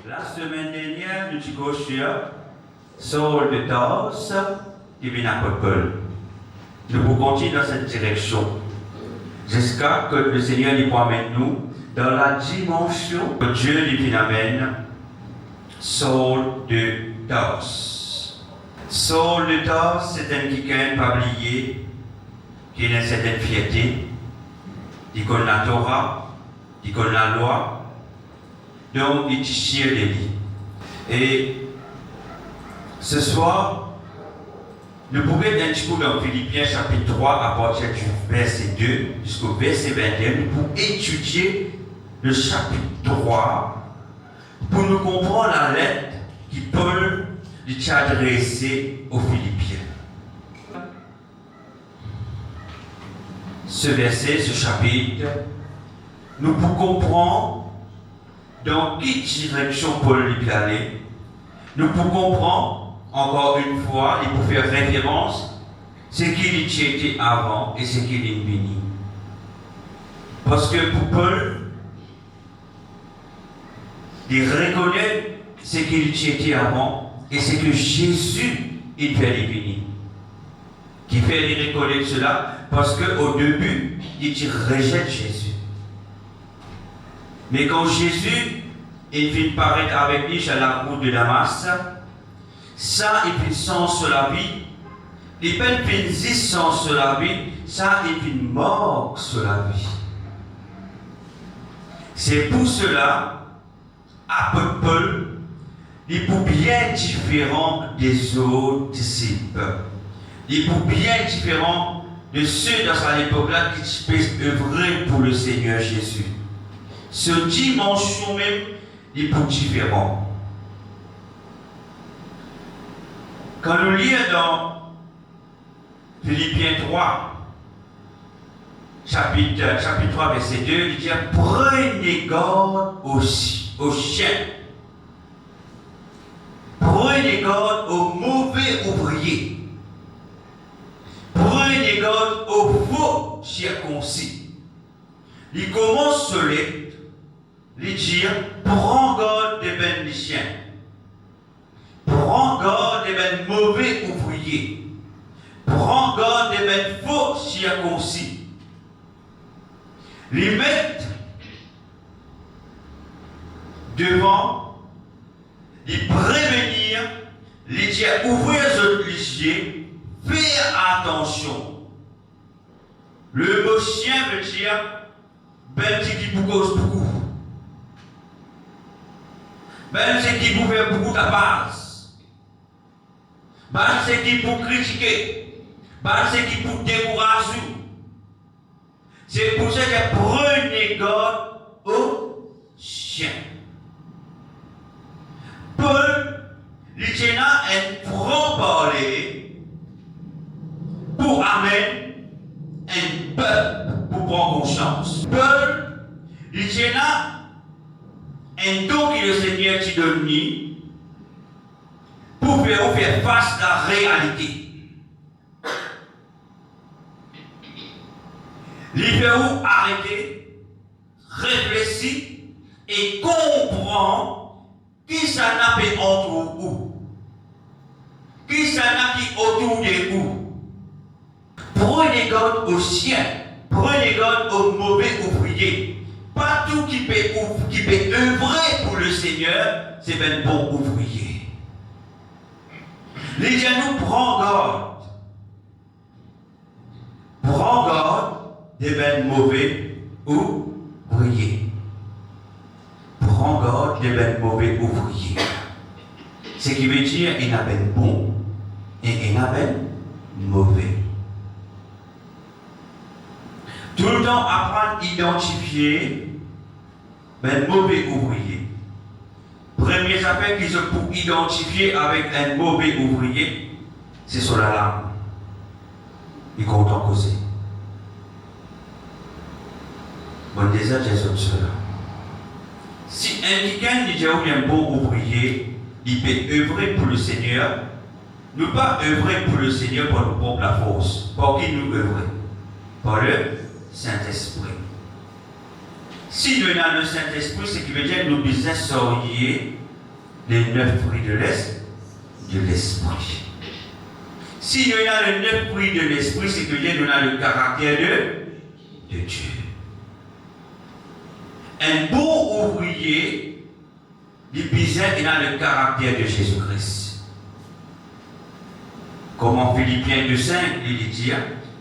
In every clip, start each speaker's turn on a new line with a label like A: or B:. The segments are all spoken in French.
A: La semaine dernière, nous avons sur Saul de Tarse qui vient à Paul. Nous pouvons continuer dans cette direction jusqu'à que le Seigneur nous amène nous dans la dimension que Dieu lui amène Saul de Tarse. Saul de Tarse, c'est un qui n'a pas oublié, qui a une certaine fierté, qui connaît la Torah, qui connaît la loi. Donc, il tire les lits. Et ce soir, nous pouvons être un petit peu dans Philippiens chapitre 3, à partir du verset 2 jusqu'au verset 21. Nous pouvons étudier le chapitre 3 pour nous comprendre la lettre qui Paul lui a adressée aux Philippiens. Ce verset, ce chapitre, nous pouvons comprendre dans quelle direction Paul lui allait. Nous pouvons comprendre, encore une fois, et pour faire référence, ce qu'il était avant et ce qu'il est venu. Parce que pour Paul, il reconnaît ce qu'il était avant et ce que Jésus il fait les venir. Qui fait lui reconnaître cela parce qu'au début, il rejette Jésus. Mais quand Jésus il vient paraître avec lui sur la route de Damas, ça il fait sens sur la vie, il fait existence sur la vie, ça il fait mort sur la vie. C'est pour cela, apôtre Paul, il est bien différent des autres disciples. Il est bien différent de ceux dans cette époque-là qui peuvent œuvrer pour le Seigneur Jésus. Ce dimension même est pour différent. Quand nous lisons dans Philippiens 3, chapitre 3, verset 2, il dit « Prenez garde aux chiens. Prenez garde aux mauvais ouvriers. Prenez garde aux faux circoncis. » Il commence ce lettre. Il dit, prends garde des bennes des chiens. Prends garde des bennes mauvais ouvriers. Prends garde des bennes faux circoncis. Les mettre devant, les prévenir, les dire, ouvrez les yeux, faire attention. Le mot chien veut dire, ben qui vous cause beaucoup. Ben c'est qui vous fait beaucoup de base. Ben c'est qui vous critiquer. Ben c'est qui vous décourager. C'est pour ça que prenez garde aux chiens. Paul, il tient un franc-parler pour amener un peuple pour prendre conscience. Paul, il tient un don que le Seigneur t'a donné pour faire face à la réalité. Il fait arrêter, réfléchir et comprendre qui ça n'a pas entre vous. Qui ça n'a qui autour de vous. Prenez garde aux chiens, prenez garde aux mauvais ouvriers. Pas tout qui peut œuvrer pour le Seigneur, c'est un bon ouvrier. Les gens nous prennent garde. Prends garde des ben mauvais ouvriers. Prends garde des ben mauvais ouvriers. Ce qui veut dire qu'il y a ben bon et il y a ben mauvais. Tout le temps apprendre à identifier un mauvais ouvrier. Première affaire qu'ils ont pour identifier avec un mauvais ouvrier, c'est sur la langue. Il compte en causer. Bon, déjà, j'ai cela. Si un quelqu'un dit un bon ouvrier, il peut œuvrer pour le Seigneur, nous pas œuvrer pour le Seigneur pour nous prendre la force. Pour qui nous œuvrer? Par le Saint-Esprit. Si nous avons le Saint-Esprit, ce qui veut dire que nos business seriez les 9 fruits de l'esprit. Si nous avons les 9 fruits de l'esprit, c'est que nous avons le caractère de Dieu. Un bon ouvrier, il a le caractère de Jésus-Christ. Comme en Philippiens 2,5, il dit,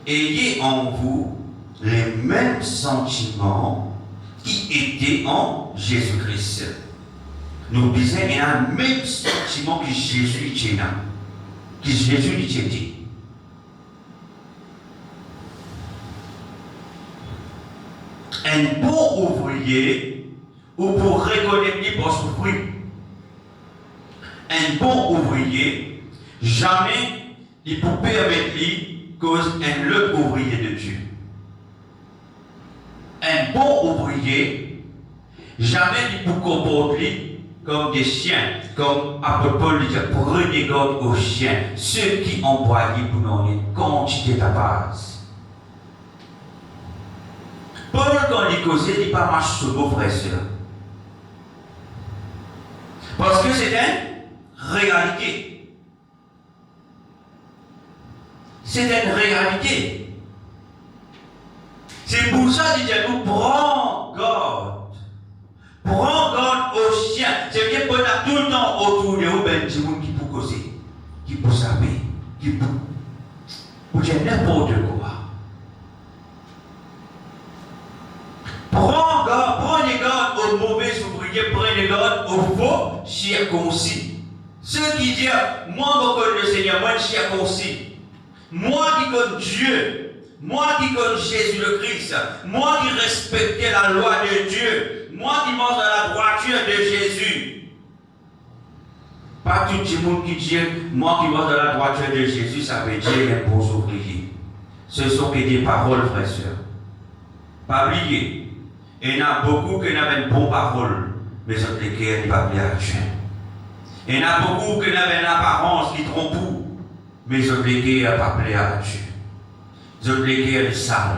A: ayez en vous les mêmes sentiments qui étaient en Jésus-Christ. Nous disons, il y a le même sentiment que Jésus était. Que Jésus était. Un bon ouvrier, ou pour reconnaître par son fruit. Un bon ouvrier, jamais il peut permettre lui cause un autre ouvrier de Dieu. Un bon ouvrier, jamais il peut comporter comme des chiens, comme apôtre Paul dit, prenez garde aux chiens, ceux qui emploient pour donner quantité de base. Paul, quand il causait, il ne pas marcher sur vos frères et sœurs. Parce que c'est une réalité. C'est une réalité. C'est pour ça qu'il dit à nous, prends garde. Prends garde aux chiens. C'est bien qu'on a tout le temps autour de vous, ben, des gens qui peuvent causer, qui peuvent savoir, qui peuvent dire n'importe quoi. Prenez garde aux mauvais ouvriers, prenez garde aux faux circoncis. Ceux qui disent, moi je connais le Seigneur, moi je suis circoncis. Moi qui connais Dieu, moi qui connais Jésus le Christ, moi qui respectais la loi de Dieu, moi qui mange dans la droiture de Jésus. Pas tout le monde qui dit, moi qui mange dans la droiture de Jésus, ça veut dire un bon ouvrier. Ce sont que des paroles, frères et sœurs. Pas oublier. Il y en a beaucoup qui n'avaient une bonne parole, mais autres qui n'ont pas plaisir à Dieu. Il y en a beaucoup qui n'avaient une apparence qui trompe, mais autres qui n'ont pas plaisir à Dieu. Les autres qui ont le sale.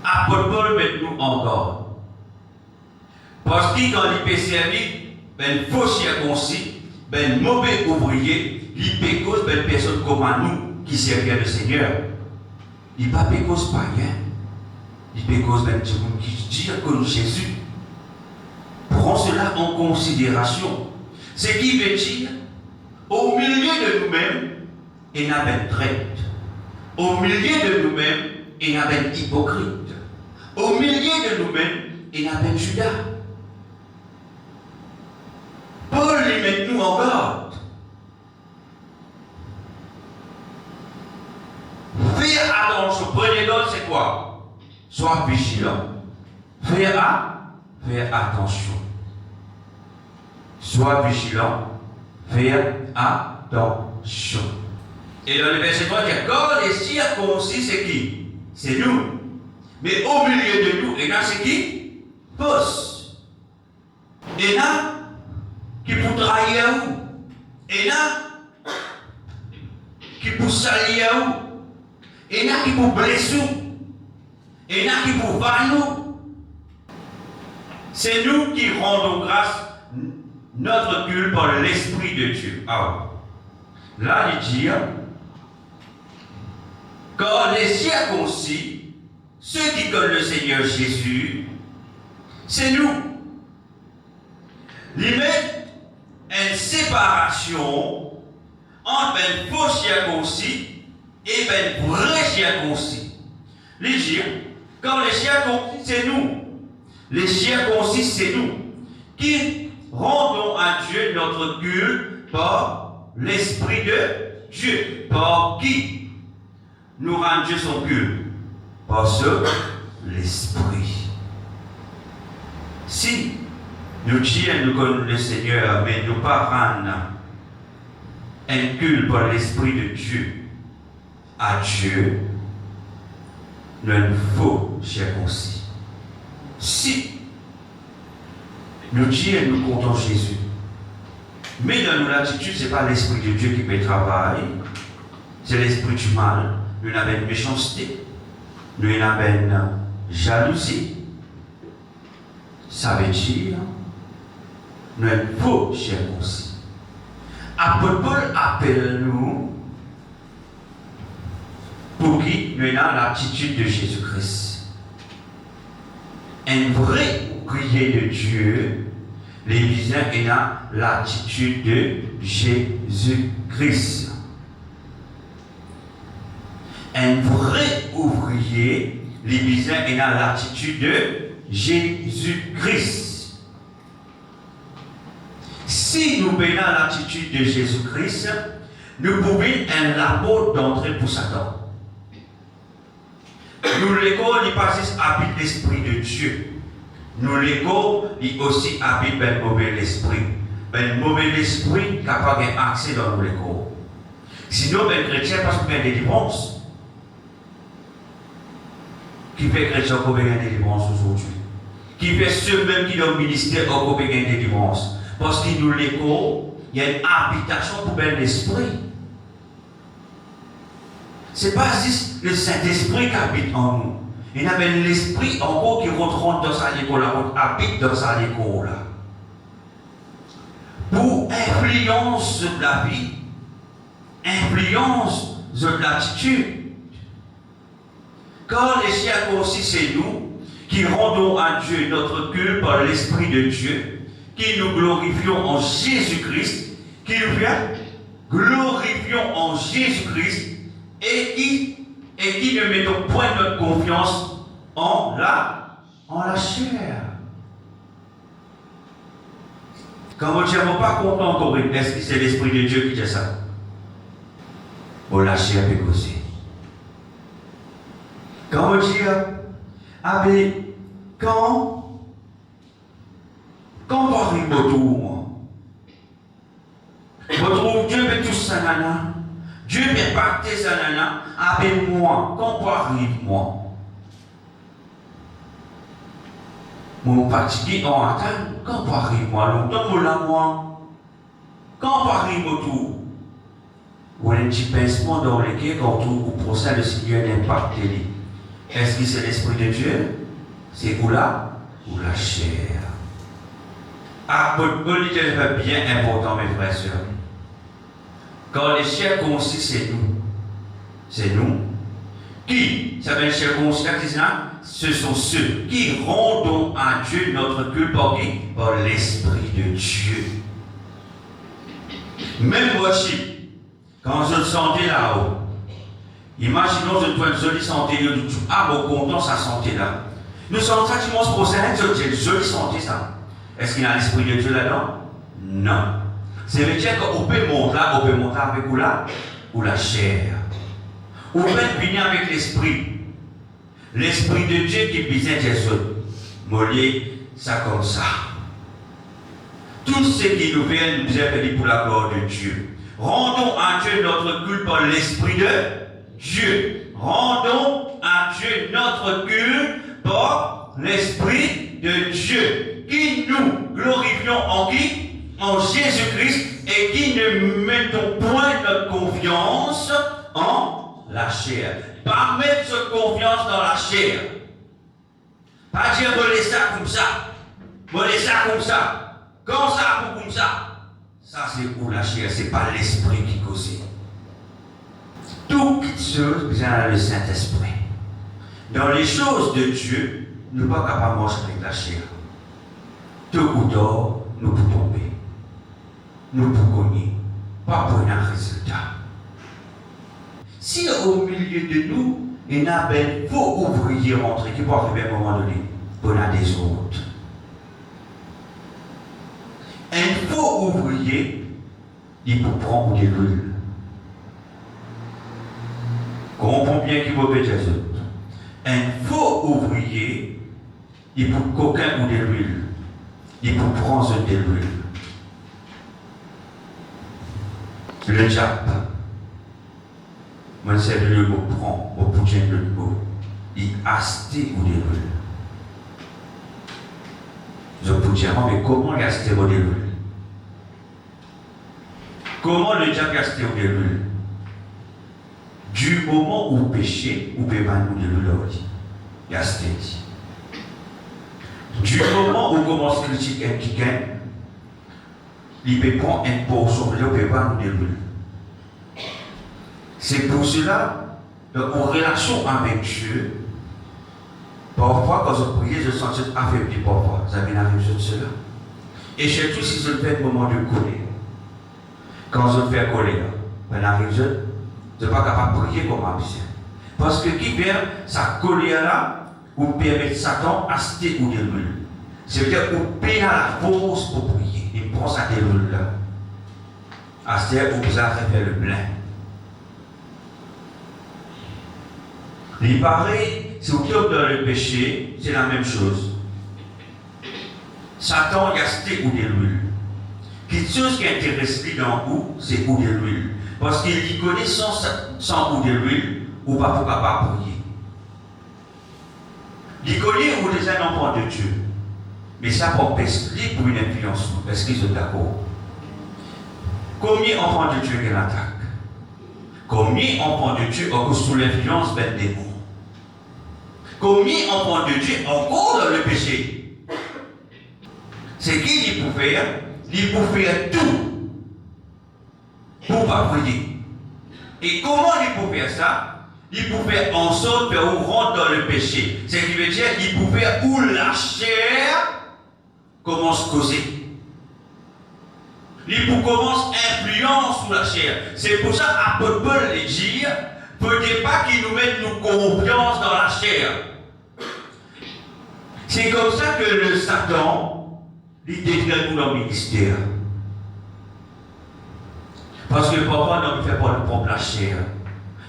A: Apôtre Paul met nous encore. Parce que quand il peut servir, ben faux circoncis, ben mauvais ouvrier, il peut cause ben personne comme nous qui servent le Seigneur. Il ne peut cause pas rien. Il peut cause même du monde qui dit que Jésus. Prends cela en considération. Ce qui veut dire, au milieu de nous-mêmes, il y a un traître. Au milieu de nous-mêmes, il y a un hypocrite. Au milieu de nous-mêmes, il y a un Judas. Paul lui met nous en garde. Faire attention. Prenez garde, c'est quoi? Sois vigilant. Faire attention. Sois vigilant. Faire attention. Et dans le verset 3, il dit, quand les circoncis, c'est qui? C'est nous. Mais au milieu de nous, et là, c'est qui? Fausse. Et là, qui pour trahir à vous. Et là, qui pour salir à vous. Et là, qui pour blesser vous. Et là, qui pour vanner nous. C'est nous qui rendons grâce notre culte par l'Esprit de Dieu. Alors, là, il dit, quand les circoncis, ceux qui connaissent le Seigneur Jésus, c'est nous. Ils mettent une séparation entre un faux circoncis et un vrai circoncis. Les dire, quand les circoncis, c'est nous. Les circoncis, c'est nous. Qui rendons à Dieu notre culte par l'Esprit de Dieu. Par qui nous rendons Dieu son culte? Par l'Esprit. Si nous disons nous connaissons le Seigneur, mais nous pas rendre un culte par l'Esprit de Dieu à Dieu, nous avons faux circoncis. Si nous disons nous comptons Jésus, mais dans nos attitudes, ce n'est pas l'Esprit de Dieu qui fait le travail, c'est l'Esprit du mal. Nous avons une méchanceté, nous avons une jalousie. Ça veut dire nous faut cher aussi. Apôtre Paul appelle nous pour qui nous avons l'attitude de Jésus-Christ. Un vrai ouvrier de Dieu, les bisins ayant l'attitude de Jésus-Christ. Un vrai ouvrier, les bisins ayant l'attitude de Jésus-Christ. Si nous payons l'attitude de Jésus-Christ, nous pouvons un labo d'entrée pour Satan. Nous l'écho, il passe habite l'esprit de Dieu. Nous l'écho, il aussi habite le mauvais esprit. Le mauvais esprit capable d'accès dans nous l'écho. Sinon, les chrétiens, parce qu'il y a des délivrances. Qui fait chrétien qu'on ait des délivrances aujourd'hui? Qui fait ceux même qui dans le ministère qu'on ait des délivrances? Parce qu'il nous l'écho, il y a une habitation pour l'esprit. Ce n'est pas juste le Saint-Esprit qui habite en nous. Il y a l'esprit encore qui rentre dans sa école, habite dans sa école. Pour influence de la vie, influence de l'attitude. Quand les chiens aussi, c'est nous qui rendons à Dieu notre culte par l'Esprit de Dieu, qui nous glorifions en Jésus-Christ, qui nous glorifions en Jésus-Christ et qui ne mettons point notre confiance en la chair. Quand vous ne sommes pas content encore, est-ce que c'est l'Esprit de Dieu qui dit ça? Bon, la chair peut causer. Quand vous dites, ah mais, quand on arrive autour, votre Dieu veut tout ça, nana. Dieu veut partir ça, nana. Ah mais moi, quand on arrive, moi. Mon fatigué en attend, quand on arrive, moi, longtemps, moi. Quand on arrive autour, ou un petit pincement dans les quais, quand on procède, le Seigneur n'impacte lui. Est-ce que c'est l'Esprit de Dieu? C'est où là? Ou la chair? Ah, politique est bien important, mes frères et sœurs. Quand les chairs consistent, c'est nous. C'est nous. Qui s'appelle chair consistante? Ce sont ceux qui rendons à Dieu notre culte par qui? Par l'Esprit de Dieu. Même worship, quand je le sentais là-haut, imaginons que tu as une jolie santé, tu as au content sa santé là. Nous sommes pratiquement ce procès, j'ai une jolie santé ça. Est-ce qu'il y a l'Esprit de Dieu là-dedans? Non. Ça veut dire qu'on peut monter là, on peut monter avec ou là, ou la chair. On peut venir avec l'Esprit. L'Esprit de Dieu qui visite Jésus. Molier, ça comme ça. Tout ce qui nous vient nous est fait pour la gloire de Dieu. Rendons à Dieu notre culte par l'Esprit de Dieu. Rendons à Dieu notre culte par l'Esprit de Dieu. Qui nous glorifions en qui? En Jésus-Christ et qui ne mettons point notre confiance en la chair. Pas mettre cette confiance dans la chair. Pas dire, me laisser ça comme ça. Me laisser ça comme ça. Comme ça ou comme ça. Ça c'est pour la chair, c'est pas l'esprit qui cause. Toutes choses viennent le Saint-Esprit. Dans les choses de Dieu, nous ne sommes pas capables de marcher avec la chair. Tout ou d'or, nous pouvons tomber. Nous pouvons gagner. Pas pour un résultat. Si au milieu de nous, il y a un faux ouvrier rentré qui peut arriver à un moment donné, pour la des autres. Un faux ouvrier, il peut prendre de l'huile. Comprends bien qu'il peut péter les autres. Un faux ouvrier, il peut coquin ou de l'huile. Il peut prendre de l'huile. Le diable. Moi, c'est le mot prend, au bout de le mot. Il aste ou de l'huile. Je peux dire, mais comment il aste ou de l'huile? Comment le diable aste ou de l'huile? Du moment où vous péchez, vous pouvez pas nous de l'huile. Il aste. Du moment où vous commencez à critiquer quelqu'un, il peut prendre une portion, il ne peut pas nous dérouler. C'est pour cela, en relation avec Dieu, parfois quand je prie, je sens cette affaibli parfois. Ça m'arrive de cela. Et surtout si je fais un moment de colère. Quand je fais colère, ça m'arrive, je ne suis pas capable de prier comme ambition. Parce que qui perd sa colère là, ou permet Satan à se ou dérouler. C'est-à-dire qu'on paye la force pour prier. Il prend sa déroule là. À ce moment où vous avez fait le plein. Il paraît, si vous êtes dans le péché, c'est la même chose. Satan, il y a ce ou déroule. Quelque chose qui intéresse lui dans vous, c'est ou déroule. Parce qu'il connaît sans ou déroule, ou pas pour capable prier. Il connaît ou déjà un enfant de Dieu. Mais ça pour pester pour une influence, parce qu'ils sont d'accord. Combien d'enfants de Dieu qui l'attaquent? Combien d'enfants de Dieu ont sous l'influence d'un démon? Combien d'enfants de Dieu encore dans le péché? C'est qui il peut faire? Il peut faire tout pour ne pas prier. Et comment il peut faire ça? Il peut faire en sorte qu'on rentre dans le péché. Ce qui veut dire qu'il peut faire où la chair commence à causer. Il commence à influence sur la chair. C'est pour ça qu'Apôtre Paul le dit, peut-être pas qu'il nous mette nos confiance dans la chair. C'est comme ça que le Satan, il détruit nous dans le ministère. Parce que parfois, on ne fait pas le propre la chair.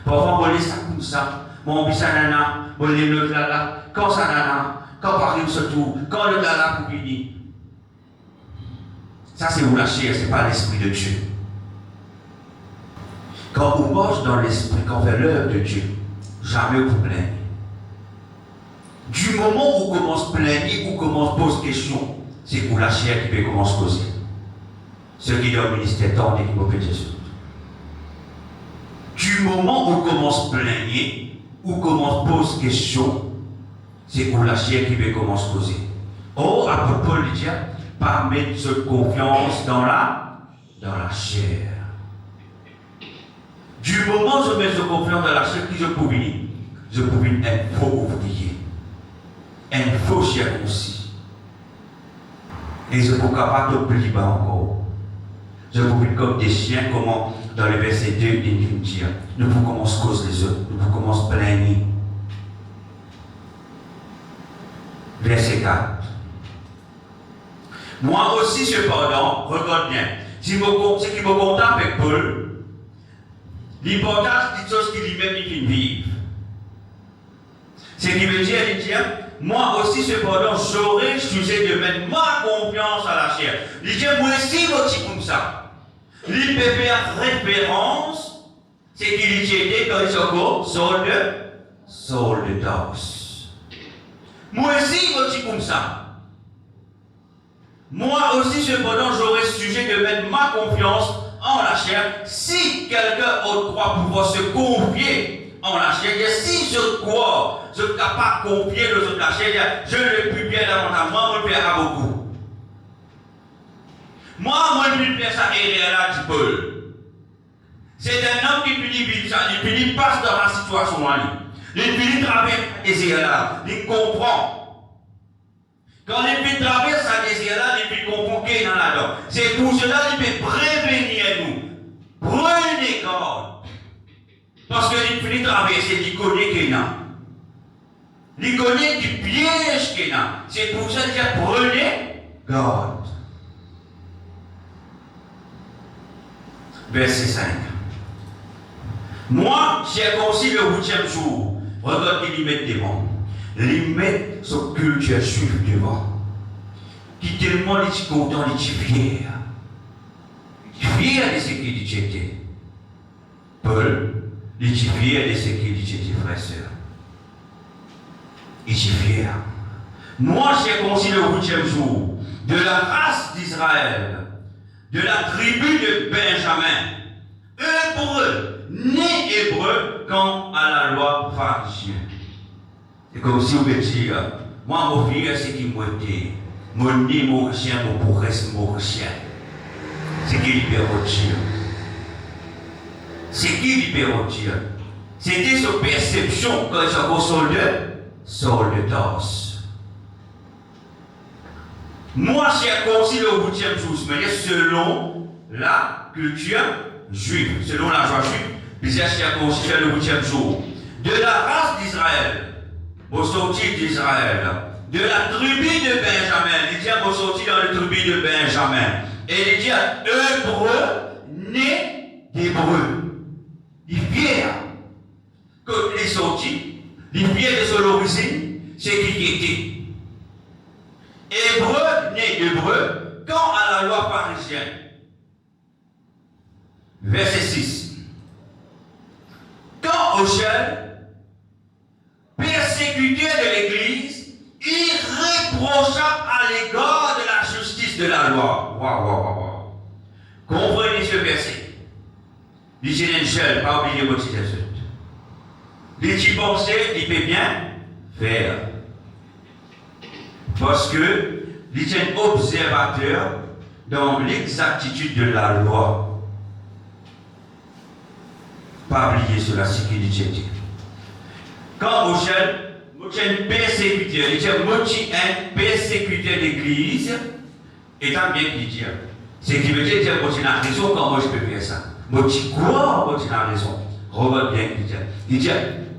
A: Parfois, on laisse ça comme ça. Mon bis ça nana, on laisse l'autre là, quand ça nana, quand Paris se trouve, quand le là pour finir. Ça, c'est où la chair, ce n'est pas l'esprit de Dieu. Quand on marche dans l'esprit, quand on fait l'œuvre de Dieu, jamais vous plaignez. Du moment où on commence à plaigner, où on commence à poser question, c'est pour la chair qui peut commencer à causer. Ce qui est dans le ministère tant et qui peut péter sur. Du moment où on commence à plaigner, où on commence à poser question, c'est pour la chair qui peut commencer à causer. Or, Apôtre Paul dit, pas mettre cette confiance dans la chair. Du moment où je mets cette confiance dans la chair, qui je pouvais un faux ouvrier, un faux circoncis. Et je ne peux pas te plier encore. Je vous prie comme des chiens, comment dans le verset 2, il dit, nous pouvons commencer à causer les autres, nous pouvons commencer à plaigner. Verset 4. Moi aussi, cependant, regarde bien, ce qui me contente avec Paul, l'importance des choses qui lui-même il vivre. Ce qui veut dire, il dit, moi aussi, cependant, j'aurais sujet de mettre ma confiance à la chair. Il dit, moi aussi, aussi comme ça. Il peut faire référence, c'est qu'il était quand il s'est Saul de Tarse. Moi aussi, aussi comme ça. Moi aussi, cependant, j'aurais sujet de mettre ma confiance en la chair. Si quelqu'un croit pouvoir se confier en la chair, si je crois, je suis capable de confier le autres la chair, je le puis bien davantage. Moi, je le fais à beaucoup. Moi, je ne fais ça et là, dit Paul. C'est un homme qui finit vivre ça, il finit passe dans la situation là. Il finit traverse et là, il comprend. Quand il finit traverse sa désir là, il finit comprendre qu'il est dans la dent. C'est pour cela qu'il peut prévenir nous. Prenez garde. Parce qu'il finit traverser, il connaît qu'il est là. Il connaît du piège qu'il est là. C'est pour ça qu'il dit prenez garde. Verset 5. Moi, j'ai conçu le 8e jour. Regarde qu'il y met devant. Il met son culture juive devant. Qui tellement il est content, il est fier. Fier de ce qu'il était. Paul, il est fier de ce qu'il était, frère et sœur. Il est fier. Moi, j'ai conçu le 8e jour de la race d'Israël, de la tribu de Benjamin, hébreu, né hébreu, quant à la loi pharisienne. C'est comme si on me dit, moi, mon fils, c'est qui m'a dit, mon nez mauricien, mon progrès mauricien. C'est qui libère Dieu? C'est qui libère Dieu? C'était sa perception quand il s'est Saul de Tarse. Moi, circoncis le 8e jour, mais selon la culture juive, selon la joie juive, il est circoncis le 8e jour. De la race d'Israël, au sortir d'Israël, de la tribu de Benjamin, il dit au sortir dans la tribu de Benjamin, et il dit hébreu, né d'hébreu. Il vient, quand il est sorti, il vient de son origine, c'est qui était. Hébreu, né d'hébreu, quand à la loi parisienne. Verset 6. Quand Ochel, persécuteur de l'Église, irréprochable à l'égard de la justice de la loi. Waouh. Comprenez ce verset. Il dit Ochel, pas oublier votre citation. Il dit penser, il peut bien faire. Parce que il est un observateur dans l'exactitude de la loi. Pas oublier cela, c'est qu'il dit. Quand Ochel, un persécuteur, il est un persécuteur d'église, étant bien qu'il dit, c'est qui veut dire que moi, j'ai raison, comment je peux faire ça? Moi, je crois, moi, j'ai raison. Regarde bien qu'il dit. Il dit,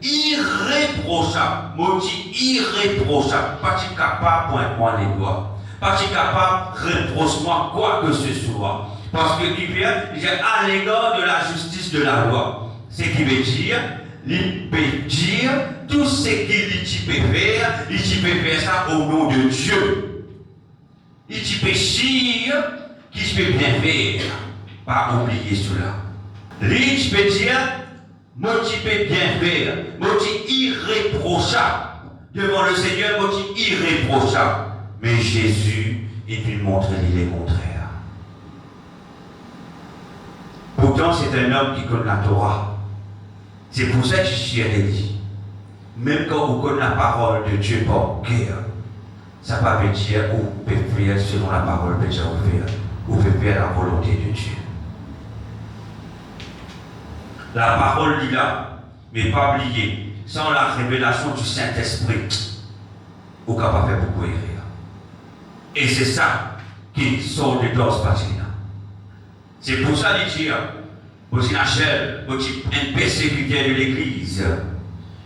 A: irréprochable, moi, irréprochable, pas capable, pointe-moi les doigts, pas capable, reproche-moi quoi que ce soit. Parce que tu viens, il dit, à l'égard de la justice de la loi. Ce qui veut dire, il peut dire tout ce qu'il peut faire, il peut faire ça au nom de Dieu. Il peut dire qu'il peut bien faire. Pas oublier cela. Il peut dire, moi tu peux bien faire, moi tu irréprochable. Devant le Seigneur, moi tu irréprochable. Mais Jésus, il peut montrer les contraires. Pourtant, c'est un homme qui connaît la Torah. C'est pour ça que je dit. Même quand vous connaissez la parole de Dieu par cœur, ça ne veut pas dire que vous pouvez faire selon la parole de Dieu. Vous pouvez faire la volonté de Dieu. La parole dit là, mais pas oublier, sans la révélation du Saint-Esprit, vous n'êtes pas faire beaucoup erreur. Et c'est ça qui sort de ce parti-là. C'est pour ça qu'il dit, aussi Nachel, un persécuteur de l'Église,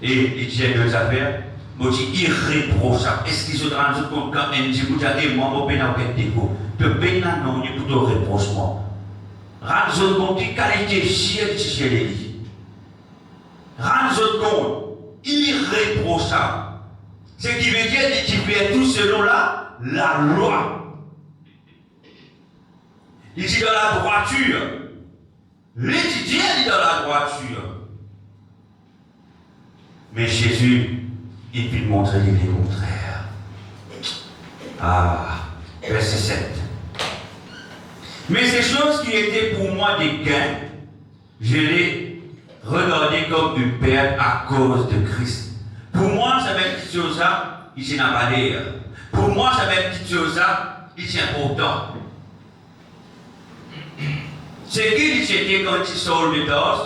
A: et il tient deux affaires, irréprochable. Est-ce qu'ils se rendent compte quand un dit, vous avez moi, mon pénal, de pénal, non, il y a plutôt reprochement. Rendez-vous compte de qualité de chez les lits. Rendez-vous compte, irréprochable. Ce qui veut dire qu'il fait tout selon la loi. Il dit dans la droiture. L'étudiant dit dans la droiture. Mais Jésus, il peut montrer les contraires. Verset 7. Mais ces choses qui étaient pour moi des gains, je les regardais comme une perte à cause de Christ. Pour moi, ça va être quelque chose là, il s'est pas l'air. Pour moi, ça va être quelque chose là, il s'est important. Ce qu'il était quand il sort de Tarse,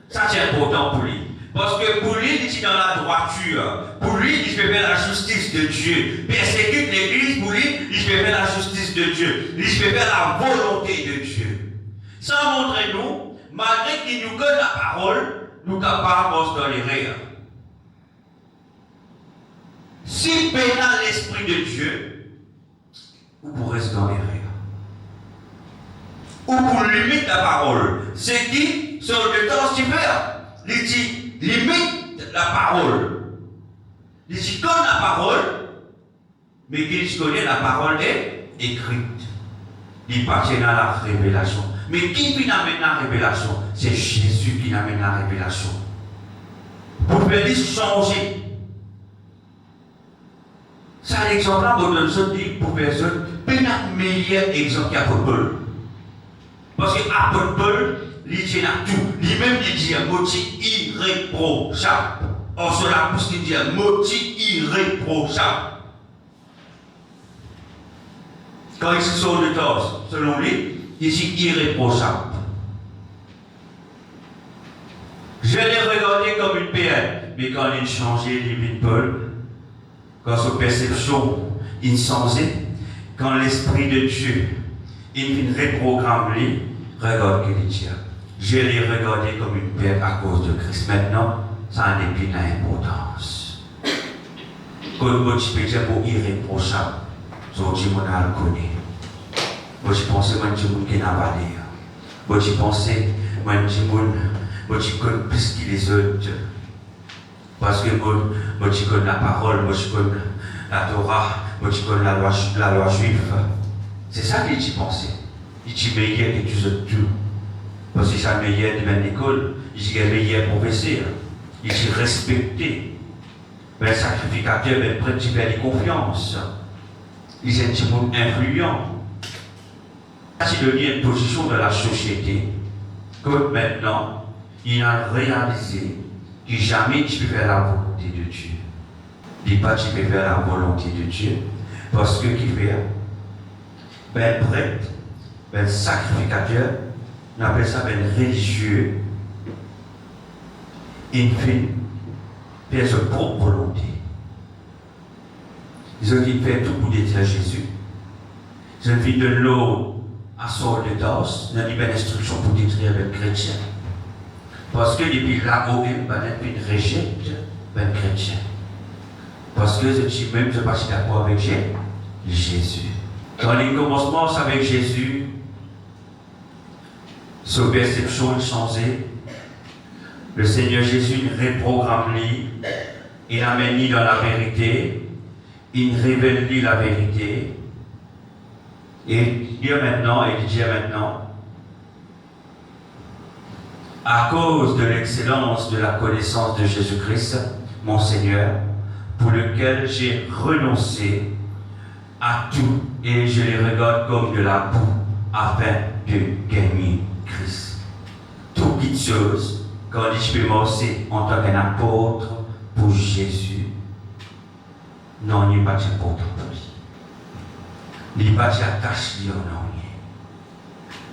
A: ça c'est important pour lui. Parce que pour lui, il est dans la droiture. Pour lui, il peut faire la justice de Dieu. Persécute l'Église, pour lui, il peut faire la justice de Dieu. Il peut faire la volonté de Dieu. Ça montre nous, malgré qu'il nous donne la parole, nous sommes capables dans les rires. Si pénal l'Esprit de Dieu, vous pourrez rester dans les rires. Ou pour limiter la parole. C'est qui, sur le temps, tu fais. Il dit, limite la parole. Il dit, comme la parole, mais qu'il connaît la parole est écrite. Il appartient à la révélation. Mais qui amène la révélation? C'est Jésus qui amène la révélation. Pour faire changer. C'est un exemple là, pour nous dire, pour personne, c'est le meilleur exemple qu'il y a pour Paul. Parce que l'apôtre Paul, il dit tout. Lui-même, il dit un mot irréprochable. Or, cela pousse qu'il dit un mot irréprochable. Quand il sort de Tarse, selon lui, il dit irréprochable. Je l'ai regardé comme une PN, mais quand il changeait les vies de Paul, quand sa perception il changé, quand l'Esprit de Dieu il reprogramme lui, regarde qu'il dit. Je l'ai regardé comme une PN à cause de Christ. Maintenant, ça n'a plus d'importance. Quand moi je peux dire pour irréprochable, je dis mon âme connaît. Moi je pense que je suis qui n'a pas valeur. Moi je pense que je connais plus que les autres. Parce que moi je connais la parole, moi je connais la Torah, moi je connais la loi juive. C'est ça qu'il dit penser. Il dit meilleur que tous autres tout. Parce que c'est meilleur de l'école, il dit meilleur professeur. Il dit respecter. Mais le sacrificateur, le prêtre, il fait confiance. Il est un monde influent. Il devient une position de la société que maintenant, il a réalisé que jamais tu peux faire la volonté de Dieu. Il ne dit pas que tu peux faire la volonté de Dieu. Parce que qui fait ben prêtre, ben sacrificateur, on appelle ça ben religieux, il fait sa propre volonté. Ils ont dit faire tout pour détruire Jésus. Ils ont dit de l'eau à Saul de Tarse, ils ont dit une instruction pour détruire les chrétiens. Parce que depuis là-haut, ils rejettent les chrétiens. Parce que je dis même, je ne suis pas d'accord avec Jésus. Quand il commence avec Jésus, sa perception est changée. Le Seigneur Jésus reprogramme lui, il amène lui dans la vérité, il révèle lui la vérité. Et il dit maintenant, à cause de l'excellence de la connaissance de Jésus-Christ, mon Seigneur, pour lequel j'ai renoncé à tout et je les regarde comme de la boue afin de gagner Christ. Toute petite chose, quand je peux marcher en tant qu'un apôtre pour Jésus, non, il n'est pas important pour lui. Il n'est pas attaché à non.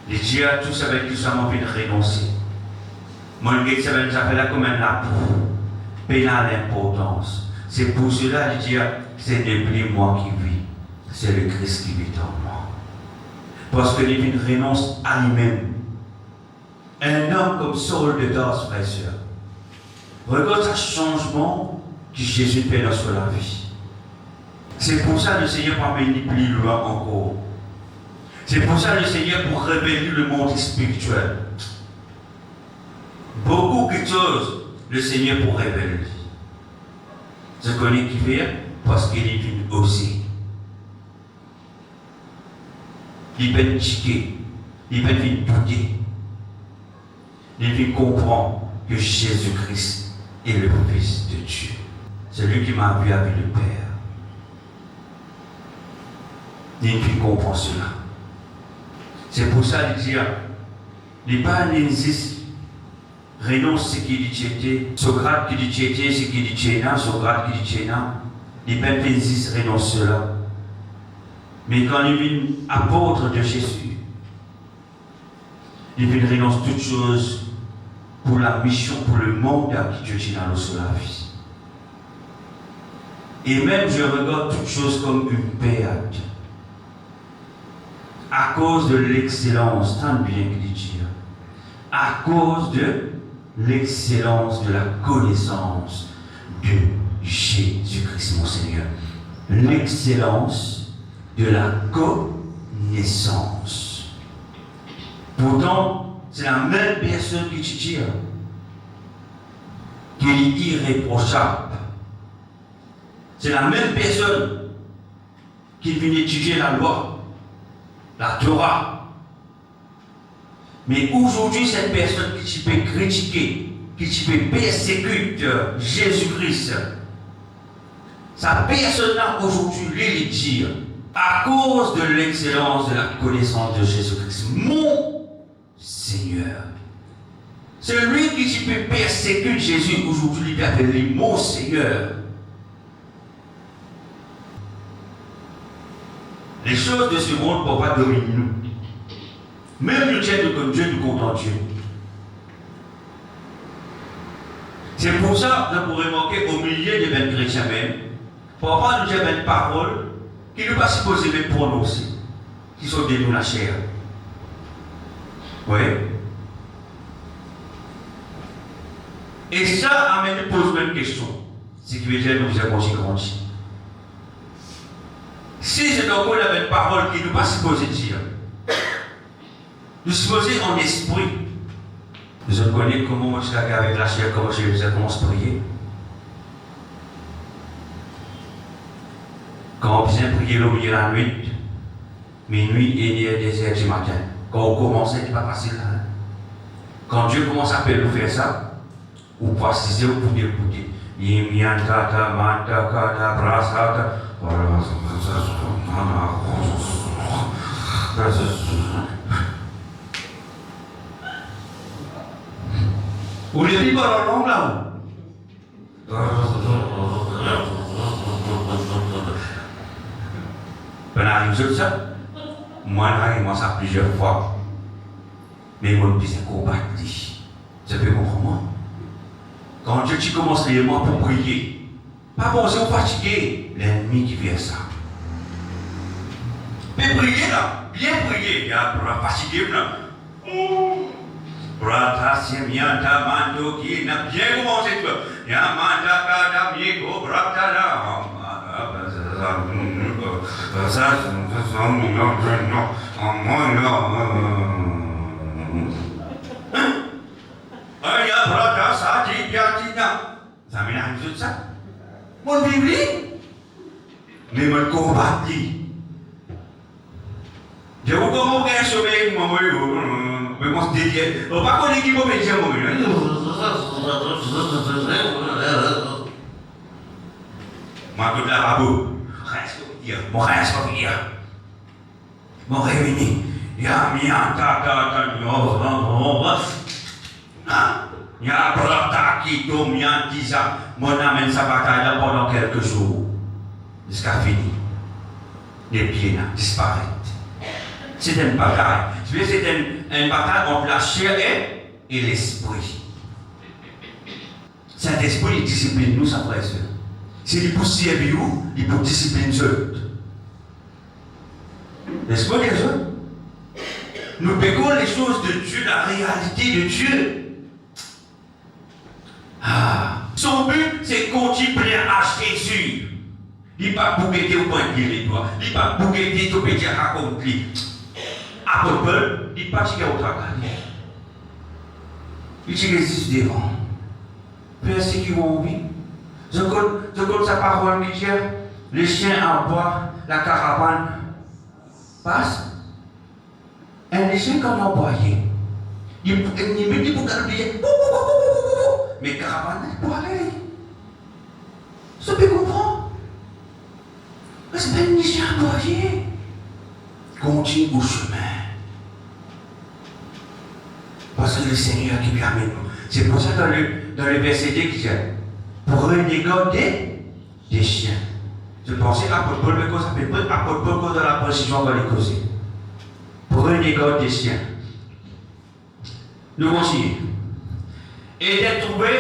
A: Il dit à tout ça avec tout ça, je vais renoncer. Mon gars, ça va là comme un apôtre. Pénal l'importance. C'est pour cela qu'il dit, ce n'est plus moi qui vis, c'est le Christ qui vit en moi. Parce que il renonce à lui-même. Un homme comme Saul de Tarse, frère et sœur. Regarde ce changement que Jésus fait dans la vie. C'est pour ça que le Seigneur va venir plus loin encore. C'est pour ça que le Seigneur pour révéler le monde spirituel. Beaucoup de choses, le Seigneur pour révéler. Je connais qui fait parce qu'il est venu oser. Il peut chiquer, il peut douter. Il vient comprendre que Jésus-Christ est le Fils de Dieu. C'est lui qui m'a vu avec le Père. Il vient comprendre cela. C'est pour ça qu'il dit, il n'est pas un existe. Renonce ce qu'il dit était, Socrate qui dit était, ce qu'il dit était, Socrate qui dit était, il n'est pas un existe, renonce cela. Mais quand il vient apôtre de Jésus, il vient renoncer toutes choses pour la mission, pour le mandat que Dieu tient dans la vie. Et même je regarde toutes choses comme une perte. À cause de l'excellence, tant bien qu'il dit, à cause de l'excellence de la connaissance de Jésus-Christ, mon Seigneur. L'excellence de la connaissance. Pourtant, c'est la même personne qui te dit qu'il est irréprochable. C'est la même personne qui vient étudier la loi, la Torah. Mais aujourd'hui, cette personne qui peut critiquer, qui peut persécuter Jésus-Christ, sa personne-là aujourd'hui, lui dit, à cause de l'excellence de la connaissance de Jésus-Christ, mon Seigneur. C'est lui qui peut persécuter Jésus aujourd'hui, il appelle mon Seigneur. Les choses de ce monde ne peuvent pas dominer nous. Même nous tiennent comme Dieu, nous comptons Dieu. C'est pour ça que vous pourrez remarquer au milieu des mêmes chrétiens même, parfois nous avons une parole qui ne pas supposé même prononcer, qui sont de nous la chair. Oui. Et ça amène nous pose même question. Ce qui veut dire que nous avons grandi. Si c'est encore la même parole qui ne pas supposé dire, nous supposons en esprit. Vous connaissez comment moi je suis avec la chair, comment je commence à prier. Quand on vient prier le milieu de la nuit, minuit et 2h du matin, quand on commence, ce n'est pas facile. Hein? Quand Dieu commence à nous faire ça, vous pouvez assister, vous pouvez écouter. Yimiantata, mantakata, brasata. Vous les dites pas dans là. Ben arrive sur ça. Moi, moi ça plusieurs fois. Mais moi, je dis combattre. Ça peut comprendre. Quand Dieu tu commences réellement pour prier, pas bon, c'est fatigué. L'ennemi qui vient ça. Mais prier là, bien prier, il y a pour fatiguer là. Brata Simianta Mando qui n'a bien commencé toi. Yamanda Kada Mieko Brata là. Ça, Aya Brata Sati Piatina. Ça m'a dit ça. Mon Bible, mais mon combat dit. Je vous comprends bien sauver mon mais moi je dis on pas connaître qui peut me dire mon moi toute la rabou reste hier mon reste hier mon réuni ya mi anta ta no ya brata qui tombe ya disa mon amène sa bataille là pendant quelques jours jusqu'à fini les pieds disparaissent. C'est une bataille. C'est une bataille entre la chair et l'esprit. Saint-Esprit, il discipline nous, sa frère et soeur. C'est lui pour servir nous, il pour discipliner nous autres. N'est-ce pas, les autres? Nous payons les choses de Dieu, la réalité de Dieu. Son but, c'est continuer à Jésus. Il n'est pas pour guetter au point de les doigts. Il n'est pas pour guetter au point de raconter. Apôtre Paul, il n'est pas tiré au travail. Il résiste devant. Personne qui vont oublier. Je connais sa parole qui dit les chiens en bois, la caravane passe. Et les chiens, quand ils ont boyé, ils me disent pour garder. Mais caravane, pour aller. Ça peut comprendre. Mais ce n'est pas une chien à boyer. Continue au chemin. Parce que le Seigneur qui permet nous. C'est pour ça dans le verset 2 qui dit prenez garde des chiens. Je pensais à Apôtre Paul, mais quand ça fait peu, Apôtre Paul, dans la précision, on va les causer. Prenez garde des chiens. Nous continuons. Et d'être trouvé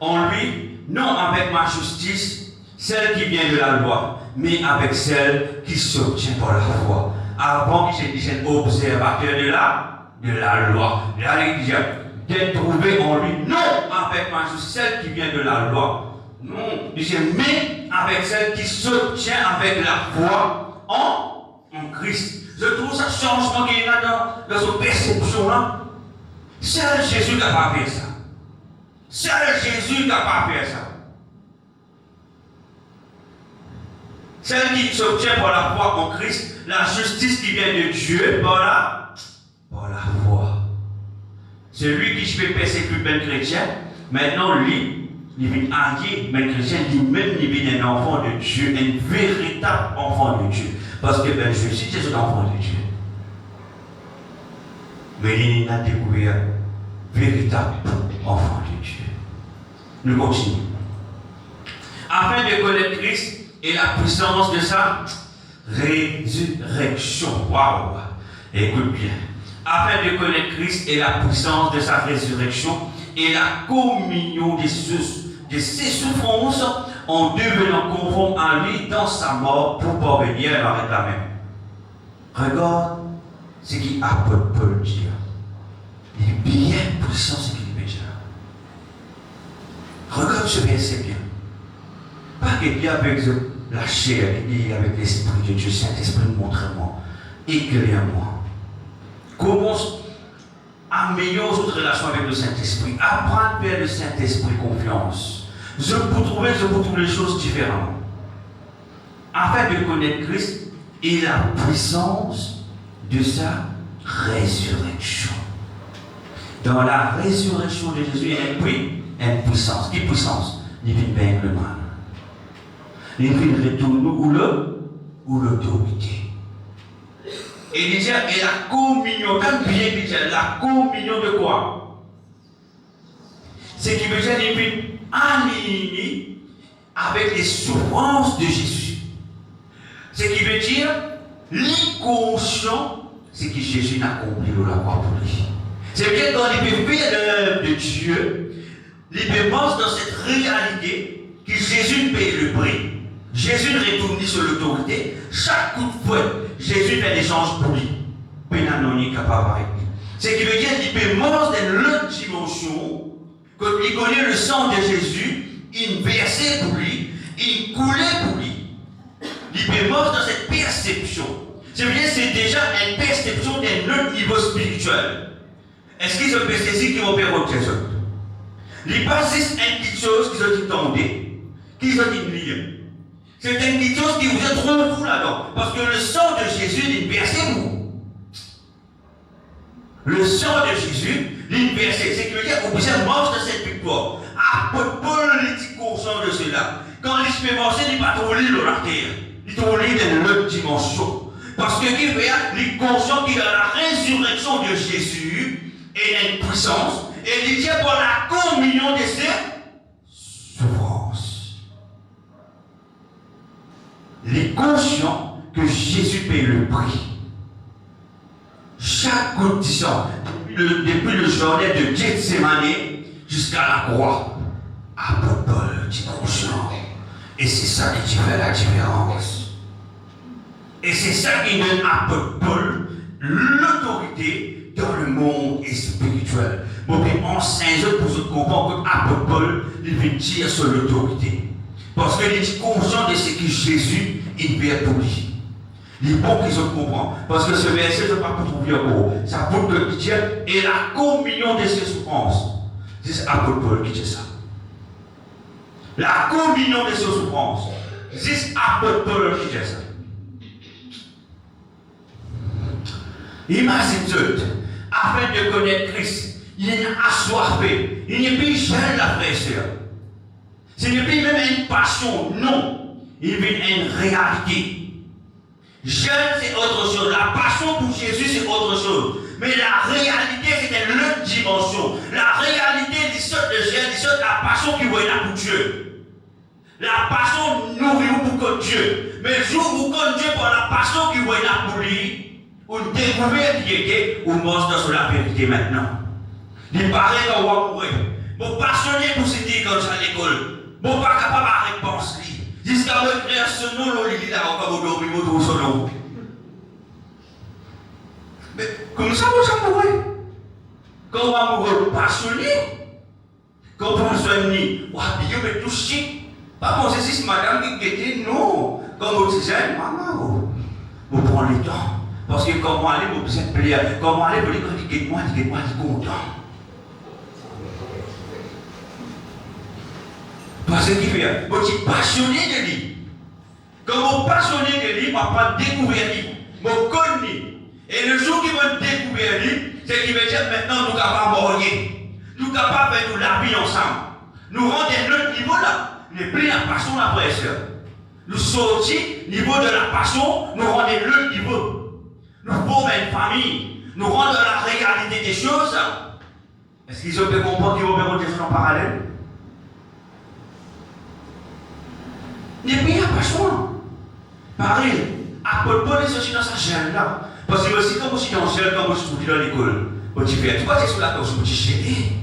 A: en lui, non avec ma justice, celle qui vient de la loi, mais avec celle qui s'obtient par la foi. Avant qu'il s'est dit observateur de la loi. Là, il dit d'être trouvé en lui, non avec ma justice, celle qui vient de la loi. Non, il dit mais avec celle qui s'obtient avec la foi en Christ. Je trouve ça changement qu'il y a dans cette perception-là. Seul Jésus n'a pas fait ça. Seul Jésus n'a pas fait ça. Celle qui s'obtient par la foi en Christ, la justice qui vient de Dieu par la foi. Celui qui se fait persécuter un chrétien, maintenant lui, il vient allier un chrétien, lui-même, il vient un enfant de Dieu, un véritable enfant de Dieu. Parce que Jésus, c'est un enfant de Dieu. Mais il a découvert un véritable enfant de Dieu. Nous continuons. Afin de connaître Christ, et la puissance de sa résurrection. Waouh! Écoute bien. afin de connaître Christ et la puissance de sa résurrection et la communion de ses souffrances en devenant conforme à lui dans sa mort pour parvenir à la réclamer. Regarde ce qu'apôtre Paul dit. Il est bien puissant ce qu'il dit. Regarde ce verset bien. Pas qu'il y a avec la chair, il y a avec l'Esprit de Dieu. Saint-Esprit, montre-moi, éclaire-moi. Comment améliorer notre relation avec le Saint-Esprit? Apprendre à faire le Saint-Esprit confiance. Je peux trouver les choses différemment. Afin de connaître Christ et la puissance de sa résurrection. Dans la résurrection de Jésus, il y a une puissance. Quelle puissance? Il vient vaincre le mal. Il vient retourner ou l'autorité. Et il dit, et la communion, quand bien il dit, la communion de quoi? C'est qui veut dire, il vient aligné avec les souffrances de Jésus. Ce qui veut dire, l'inconscient, c'est que Jésus n'a accompli la croix pour lui. C'est bien dans les bébés de Dieu, les bébés dans cette réalité que Jésus paye le prix. Jésus retourne sur l'autorité. Chaque coup de fouet, Jésus fait l'échange pour lui. Pénanoni capable avec lui. Ce qui veut dire qu'il peut manger dans l'autre dimension, quand il connaît le sang de Jésus, il versait pour lui, il coulait pour lui. Il peut manger dans cette perception. C'est bien, c'est déjà une perception d'un autre niveau spirituel. Est-ce qu'ils ont saisi qu'ils vont faire autre chose? Il passe une petite chose qu'ils ont entendu, qu'ils ont lié. C'est une petite chose qui vous est trop fou là-dedans. Parce que le sang de Jésus, il versait vous. Le sang de Jésus, il versait. C'est qui veut dire qu'on puisse manger de cette victoire. Ah, Paul est conscient de cela. Quand il se fait manger, il ne va pas trop lire dans la terre. Il est trop lire dans l'autre dimension. Parce que qui fait, il est conscient qu'il a la résurrection de Jésus et il a une puissance. Et il tient pour la communion de ses souffrances. Il est conscient que Jésus paye le prix. Chaque condition, depuis le jardin de Gethsémane jusqu'à la croix, apôtre Paul est conscient. Et c'est ça qui fait la différence. Et c'est ça qui donne à apôtre Paul l'autorité dans le monde spirituel. Bon, en 5 ans, pour se comprendre qu'apôtre Paul, il veut dire sur l'autorité. Parce qu'il est conscient de ce que Jésus il fait pour lui. Il est bon qu'ils se comprennent. Parce que ce verset, je ne vais pas pour trouver encore. Ça prouve que Dieu est la communion de ses souffrances. C'est apôtre Paul qui dit ça. La communion de ses souffrances. C'est apôtre Paul qui dit ça. Imagine-toi, afin de connaître Christ, il est assoiffé. Il n'est plus jeune, la frère et sœur. Ce n'est plus même une passion, non. Il vient une réalité. Jeune, c'est autre chose. La passion pour Jésus, c'est autre chose. Mais la réalité, c'est une autre dimension. La réalité, il saute de jeune, il saute la passion qui voit là pour Dieu. La passion nourrit pour Dieu. Mais le jour où Dieu pour la passion qui voit là pour lui, on découvre qui était, on mange sur la vérité maintenant. Il paraît qu'on va mourir. Bon, passionné pour se dire quand à l'école. Bon, pas capable de réponse. Jusqu'à retenir ce nom, il est là, comme on dormit, on son nom. Mais comme ça, vous ça mourir. Quand on va mourir passionné, quand on va soigner, on va bien me toucher. Pas penser si c'est madame qui était, non. Quand vous dites, maman, vous prenez le temps. Parce que comment aller, vous êtes plaisir. Comment aller, vous dites, dites-moi, je suis content. Parce qu'il fait, vous êtes passionné de lui. Quand vous êtes passionné de lui, vous allez découvrir lui. Vous connaissez. Et le jour qu'il va découvrir lui, c'est qu'il veut dire maintenant nous sommes capables de mourir. Nous sommes capables de faire la vie ensemble. Nous rendons à notre niveau là. N'est plus la passion la frère et sœur. Nous sortis niveau de la passion, nous rendons le niveau. Nous formons une famille. Nous rendons la réalité des choses. Est-ce qu'ils ont pu comprendre qu'ils vont faire des choses en parallèle? N'est plus la passion. Pareil, apôtre Paul est sorti dans sa chaîne là. Parce que si quand je suis dans le ciel, quand je suis dans l'école, je dis, tu vas sur la cause, je dis, chérie,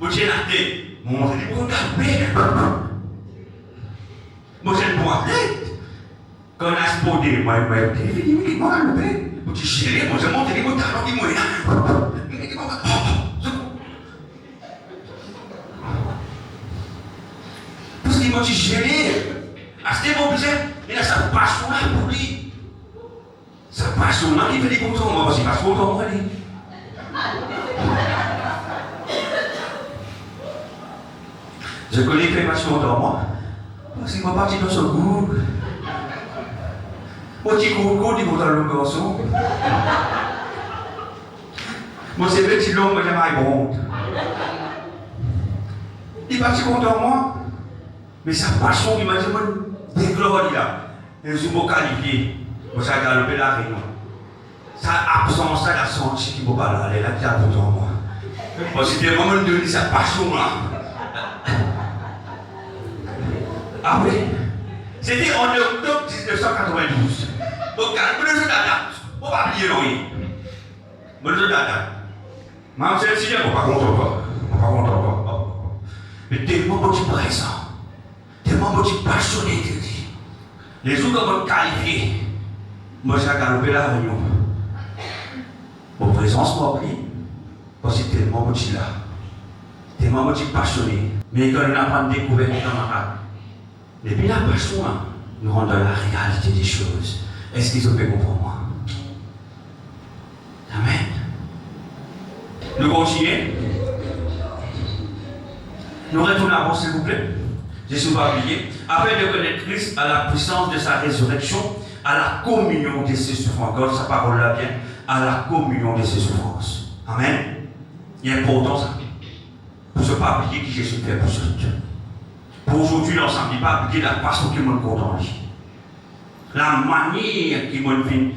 A: je dis, naté, mon je dis, pour taper. Moi, j'ai le point net. Quand on a spodé, moi, je dis, mais moi, je dis, je dis, chérie, moi, je monte, je dis, moi, je dis, moi, parce qu'il m'a dit, chérie, à ce moment-là, il a sa passion là pour lui. Sa passion là, il fait des contents, moi, parce qu'il passe content, moi, lui. Je connais qu'il fait passion dans moi. Parce qu'il m'a parti dans son goût. Moi, je dis qu'on dit dans le garçon. Moi, c'est petit long, moi, j'aime un bon. Il est parti content moi. Mais sa passion, il m'a dit, moi, déglore, là. Et je me qualifié. Moi, ça a galopé la réunion. Sa absence, ça a senti qu'il ne peut pas là. Elle est là, qui a content moi. Moi, c'était vraiment donné sa passion, là. Ah oui, c'était en octobre 1992. Donc, le jeu date, on va oublier l'oreille. Le jeu date. Même si elle ne pas content encore. Mais tellement petit présent, tellement petit passionné de lui. Les jours qu'on va qualifier, moi j'ai galopé la réunion. Mon présence m'a pris, parce que tellement petit là, tellement petit passionné. Mais quand on n'a pas découvert dans ma rate, depuis la passion, nous rentrons dans la réalité des choses. Est-ce qu'ils ont pu comprendre moi? Amen. Nous continuons. Nous retournons avant, s'il vous plaît. Jésus va oublier. Afin de connaître Christ à la puissance de sa résurrection, à la communion de ses souffrances. Quand sa parole là vient, à la communion de ses souffrances. Amen. Il est important ça. Pour ne pas oublier qui Jésus fait pour ce Dieu. Pour aujourd'hui, l'ensemble, il ne pas oublier la façon qu'il m'a content. La manière qu'il m'a fait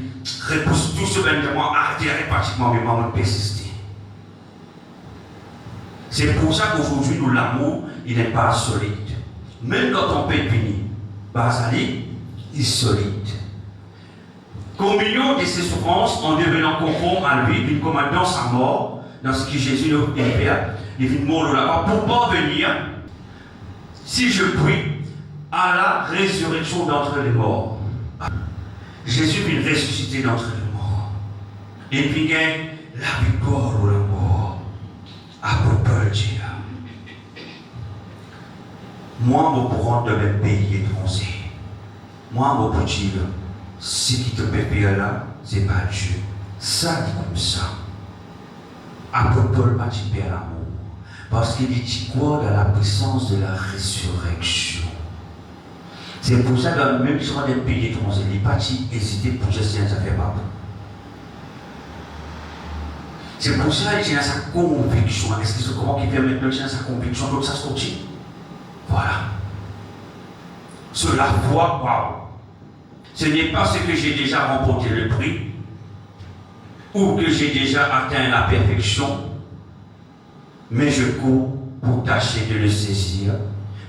A: repousse tout ce bénéfice, arrêter pratiquement, mais m'a persisté. C'est pour ça qu'aujourd'hui, nous, l'amour, il n'est pas solide. Même quand on peut venir, Basali, il est solide. Communion de ses souffrances en devenant conforme à lui, d'une commandant sa mort, dans ce que Jésus nous fait, il vient mourir là-bas pour parvenir. Si je prie à la résurrection d'entre les morts, Jésus vient ressusciter d'entre les morts. Et puis gagne la victoire ou la mort. À propos de Dieu. Moi, je pourrais de mes pays étrangers. Moi, je peux dire, ce qui te fait faire là, ce n'est pas Dieu. Ça dit comme ça. À propos de Père l'amour. Parce qu'il dit quoi dans la puissance de la résurrection. C'est pour ça que même si on est pays étranger, il n'est pas hésité pour gestionner ça fait pas. C'est pour ça qu'il a sa conviction. Est-ce que c'est comment qu'il fait maintenant qu'il a sa conviction, donc ça se continue. Voilà. Sur la foi, waouh. Ce n'est pas ce que j'ai déjà remporté le prix, ou que j'ai déjà atteint la perfection, mais je cours pour tâcher de le saisir,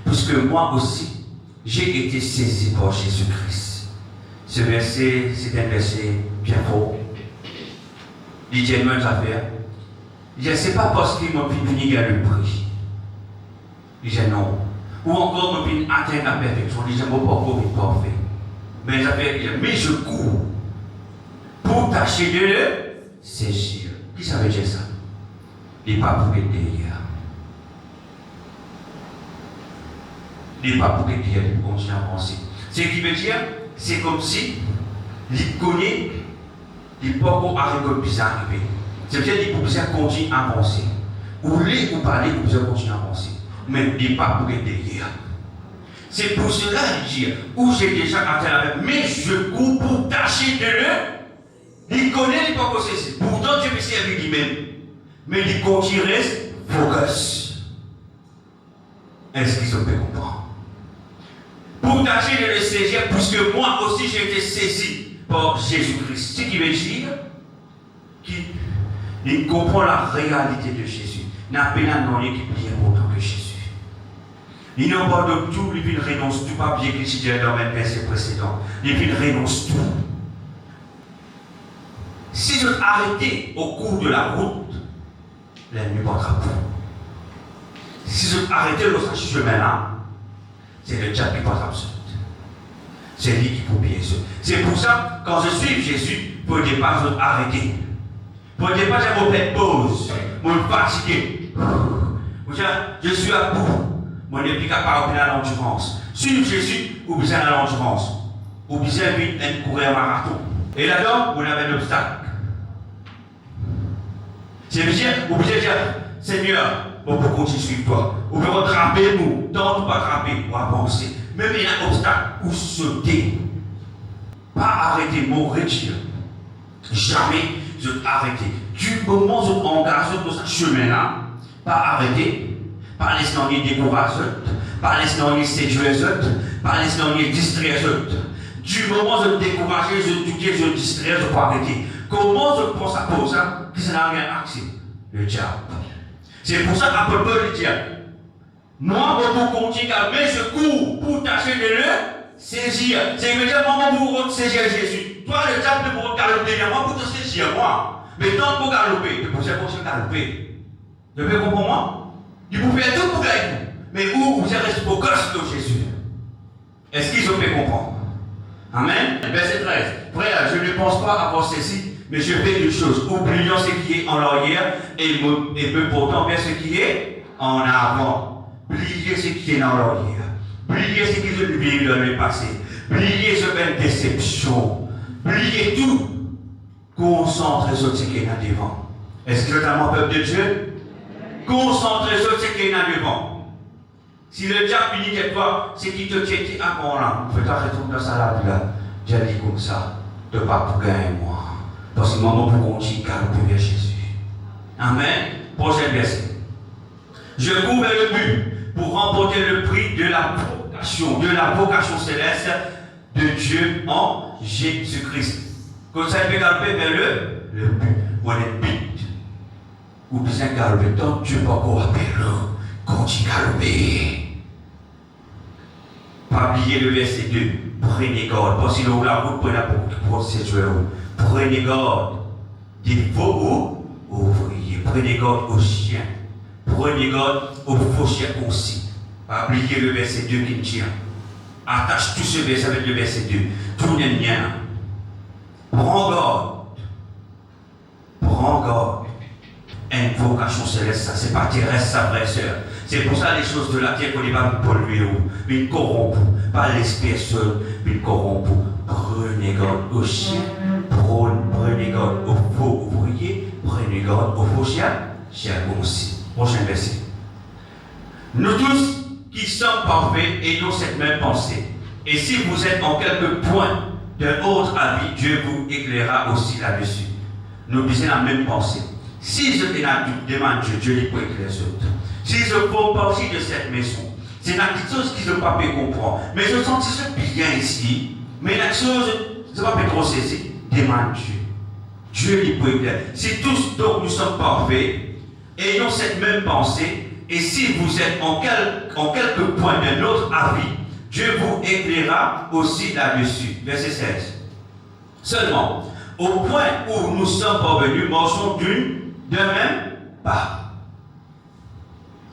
A: puisque moi aussi, j'ai été saisi par Jésus-Christ. Ce verset, c'est un verset bien fort. Il dit une affaire. Il dit, c'est pas parce qu'il m'a fini à le prix. Il dit non. Ou encore, m'a fini atteindre la perfection. Il dit, je ne vais pas encore être parfait. Mais mais je cours pour tâcher de le saisir. Qui ça veut dire ça? Il n'est pas pour être derrière. Il n'est pas pour être derrière, il continue à avancer. Ce qui veut dire, c'est comme si il connaît, il n'est pas encore arrivé comme ça arriver. C'est-à-dire qu'il peut continuer à avancer. Ou lire ou parler, il peut continuer à avancer. Mais il n'est pas pour être derrière. C'est pour cela qu'il dit, où j'ai déjà atteint la même, mais je cours pour tâcher de le. Il connaît, il n'est pas encore cessé. Pourtant, Dieu me sert lui-même. Mais il continue, reste focus. Est-ce qu'ils ont pu comprendre? Pour tâcher de le saisir, puisque moi aussi j'ai été saisi par Jésus-Christ. Ce qui veut dire qu'il comprend la réalité de Jésus. Il n'a pas un qui plie autant que Jésus. Il n'a pas de tout, il renonce tout, pas bien qu'il s'y dit dans le verset précédent. Il renonce tout. Si je arrêtais au cours de la route, l'ennemi portera pour. Si je arrêtais dans ce chemin-là, c'est le diable qui portera absolu. C'est lui qui peut bien sûr. C'est pour ça, quand je suis Jésus, pour ne pas arrêter. Pour ne pas faire une pause, pour me fatiguer. Je suis à bout. Mon n'est plus capable de l'endurance. Suivre Jésus, ou besoin de l'endurance. Ou besoin de courir un marathon. Et là-dedans, vous avez un obstacle. C'est bien, vous pouvez dire, Seigneur, on peut continuer à suivre toi. On peut rattraper nous, tant ou pas attraper, ou avancer. Même il y a un obstacle, ou sauter. Pas arrêter, m'enrichir. Jamais je arrêter. Du moment où je m'engage dans ce chemin-là, pas arrêter, pas laisser dans les décourager, pas laisser dans les séduire, pas laisser dans les distraire. Du moment où je me décourage, je doute, je me distrais, je peux arrêter. Comment je pense à cause ça, que ça n'a rien accès? Le diable. C'est pour ça qu'Apôtre Paul dit, moi, pour continuer à mettre ce cours pour tâcher de le saisir. C'est que dire, moi, pour saisir Jésus. Toi, le diable, pour galoper, moi, pour te saisir, moi. Mais tant pour galoper, tu peux faire pour se galoper. Tu peux comprendre moi? Tu peux faire tout pour gagner. Mais où vous êtes resté au gosse de Jésus? Est-ce qu'ils ont pu comprendre? Amen. Verset 13. Frère, je ne pense pas avoir ceci, mais je fais une chose, oubliant ce qui est en arrière et me portant vers ce qui est en avant. Pliez ce qui est dans l'arrière. Pliez ce qui est dans le passé. Pliez ce belle déception. Pliez tout. Concentrez sur ce qui est dans devant. Est-ce que notamment peuple de Dieu? Concentrez sur ce qui est dans devant. Si le diable finit avec toi, c'est qu'il te tient à mon âme. Fais ta retourner dans sa lave là. Dieu dit comme ça. De pas pour gagner moi. Parce que maman pour continuer à galoper vers Jésus. Amen. Prochain verset. Je cours vers le but pour remporter le prix de la vocation céleste de Dieu en Jésus-Christ. Comme ça, il peut galoper vers le but. Ou le but. Ou bien galoper tant Dieu pas encore appelé. Continue à galoper. Pas oublier le verset 2. Prenez garde. Parce qu'il ouvre la route pour ces joueurs. Prenez garde des faux ouvriers. Prenez garde aux chiens. Prenez garde aux faux chiens aussi. Pas oublier le verset 2 qui me tient. Attache tout ce verset avec le verset 2. Tout n'est rien. Prends garde. Prends garde. Une vocation céleste, ça, c'est pas terrestre, ça, vraie sœur. C'est pour ça les choses de la terre qu'on n'est pas polluer mais une corrompue, pas l'esprit seul, mais une corrompue. Prenez garde aux chiens, prenez garde aux faux ouvriers, prenez garde aux faux chiens aussi. Prochain verset. Nous tous qui sommes parfaits ayons cette même pensée. Et si vous êtes en quelque point d'un autre avis, Dieu vous éclairera aussi là-dessus. Nous disons la même pensée. Si je demande Dieu, Dieu lui peut éclairer les autres. Si je fais partie de cette maison, c'est une chose qui ne peut pas comprendre. Mais je sens que c'est bien ici. Mais la chose, je ne peux pas trop saisir. Demande Dieu. Dieu lui peut éclairer. Si tous donc nous sommes parfaits, ayons cette même pensée, et si vous êtes en quelque point d'un autre avis, Dieu vous éclairera aussi là-dessus. Verset 16. Seulement, au point où nous sommes parvenus, marchons d'un même pas.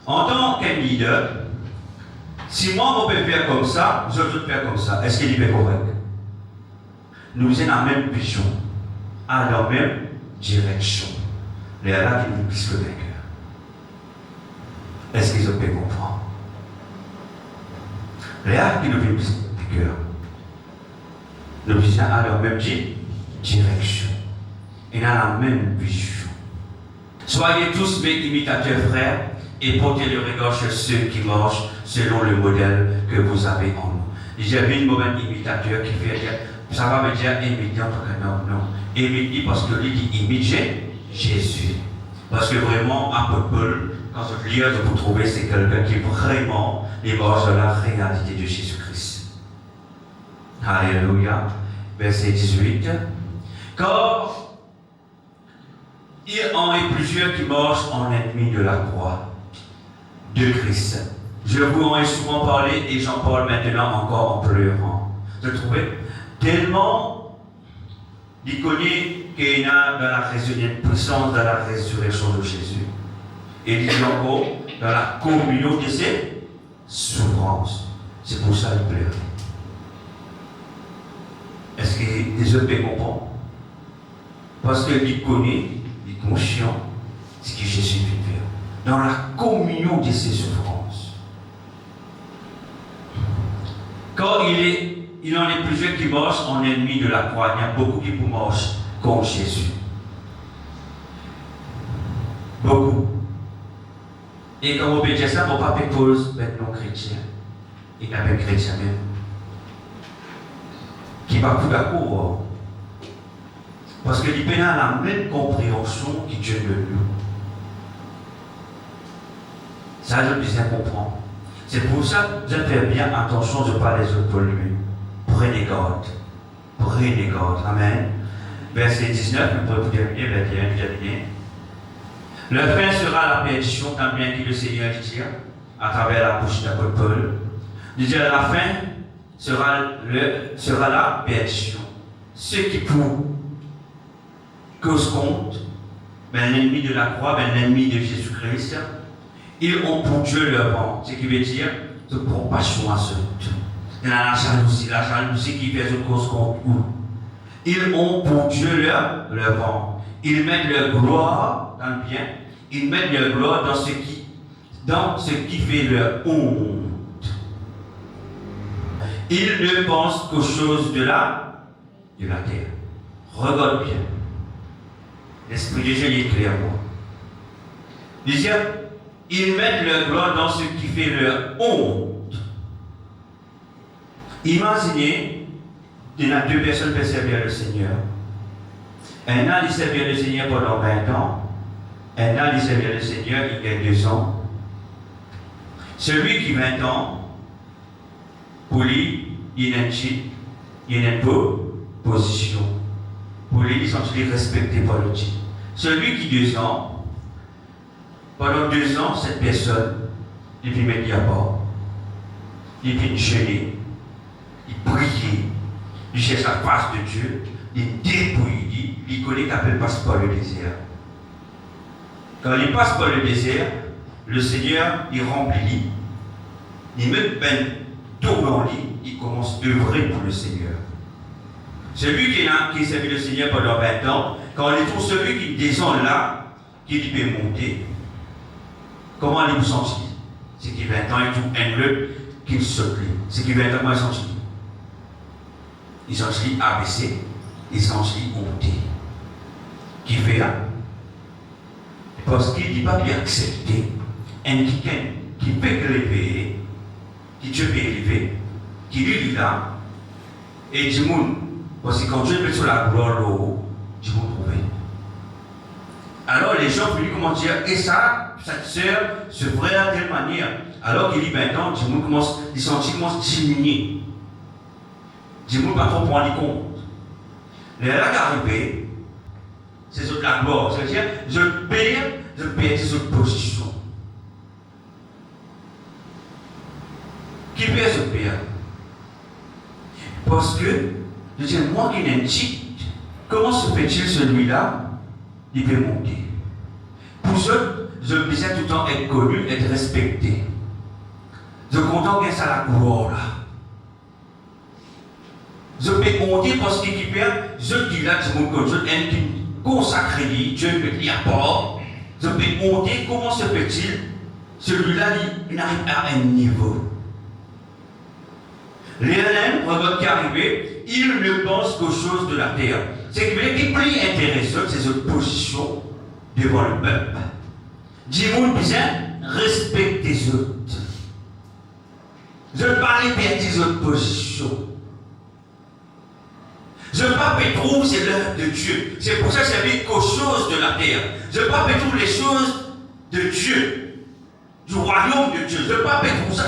A: En tant qu'un leader, si moi on peut faire comme ça, je peux faire comme ça. Est-ce qu'il est correct? Nous sommes dans la même vision, à la même direction. Les là qui nous puissent le vainqueur. Est-ce qu'ils ont pu comprendre? Les là qui nous puissent le vainqueur. Nous sommes à la même direction. Et dans la même vision. Soyez tous mes imitateurs, frères, et portez le regard sur ceux qui marchent selon le modèle que vous avez en nous. J'ai vu une mauvaise imitateur qui fait dire, ça va me dire imiter en tant que non. Imiter parce que lui dit imiter Jésus. Parce que vraiment, Apôtre Paul, quand je lis, vous trouvez, c'est quelqu'un qui vraiment marche dans la réalité de Jésus-Christ. Alléluia. Verset 18. Car il en est plusieurs qui marchent en ennemi de la croix de Christ. Je vous en ai souvent parlé et j'en parle maintenant encore en pleurant. Je trouvais tellement il connaît qu'il y a dans la puissance de la résurrection de Jésus. Et il dit encore, dans la communion de ses souffrances. C'est pour ça qu'il pleure. Est-ce que les autres comprennent? Parce qu'il connaît, il est conscient de ce que Jésus vient faire. Dans la communion de ses souffrances. Quand il en est plusieurs qui marchent en ennemi de la croix, il y a beaucoup qui marchent contre Jésus. Beaucoup. Et quand on peut dire ça, on ne peut pas cause d'être non-chrétien. Et n'a pas chrétien même. Qui va plus d'accord. Parce que il a la même compréhension que Dieu de nous. Ça, je peux bien comprendre. C'est pour ça que je fais bien attention de ne pas les autres polluer. Prenez garde. Prenez garde. Amen. Verset 19, nous pourrons terminer, 21, terminer. Le fin sera la perdition, tant bien que le Seigneur dit à travers la bouche d'apôtre Paul. Il dit à la fin sera la perdition. Ceux qui pour cause compte, ben, l'ennemi de la croix, ben, l'ennemi de Jésus-Christ, ils ont pour Dieu leur vent. Ce qui veut dire de compassion à ceux. Il y a la jalousie qui fait une cause contre eux. Ils ont pour Dieu leur vent. Ils mettent leur gloire dans le bien. Ils mettent leur gloire dans ce qui fait leur honte. Ils ne pensent qu'aux choses de la terre. Regarde bien. L'Esprit de Dieu est clairement. Ils mettent leur gloire dans ce qui fait leur honte. Imaginez, il y a deux personnes qui servir le Seigneur. Un an, il servir le Seigneur pendant 20 ans. Un an, il servir le Seigneur, il y a 2 ans. Celui qui 20 ans, pour lui, il a une position. Pour lui, ils sont respectés par le Dieu. Celui qui 2 ans, pendant 2 ans, cette personne, il peut mettre à bord. Il peut jeûner, il prie, il cherche la face de Dieu, il dépouille, il connaît qu'il passe par le désert. Quand il passe par le désert, le Seigneur, il remplit, il met ben tourne en lit, il commence à œuvrer pour le Seigneur. Celui qui servi le Seigneur pendant 20 ans, quand il trouve celui qui descend là, qui lui peut monter, comment il vous sentit? C'est qu'il 20 ans, il trouve un lieu qu'il saute. C'est qu'il 20 ans, comment il sentit? Il sentit abaissé, il sentit monter. Qui fait là? Parce qu'il ne dit pas qu'il accepter un qui peut élever, qui Dieu peut élever, qui lui dit là, et du monde, parce que quand Dieu met sur la gloire là-haut, du monde trouvé. Alors les gens lui comment dire, et ça, cette sœur se ferait de telle manière. Alors qu'il dit 20 ans, du monde commence, les sentiments commencent à diminuer. Du monde pas trop prendre compte. Les là qui arrivent, c'est sur la gloire. C'est-à-dire, je perds cette position. Qui perd ce perd? Parce que, je dis, moi qui n'ai un titre, comment se fait-il celui-là, il peut monter? Pour ce, je besoin tout le temps être connu, être respecté. Je suis content qu'il y ait ça la gloire là. Je peux monter parce qu'il perd, je dis là, je me connais, qui consacre Dieu me dit à part. Je peux monter, comment se fait-il? Celui-là, il n'arrive à un niveau. Les Hélènes, regarde qui arrivé, il ne pense qu'aux choses de la terre. C'est que les plus intéressant, c'est cette position devant le peuple. Dis-moi bien, respecte les autres. Je parle bien des autres positions. Je ne pas trouve c'est l'œuvre de Dieu. C'est pour ça que c'est qu'aux choses de la terre. Je ne pas trouve les choses de Dieu, du royaume de Dieu. Je ne pas trouve ça.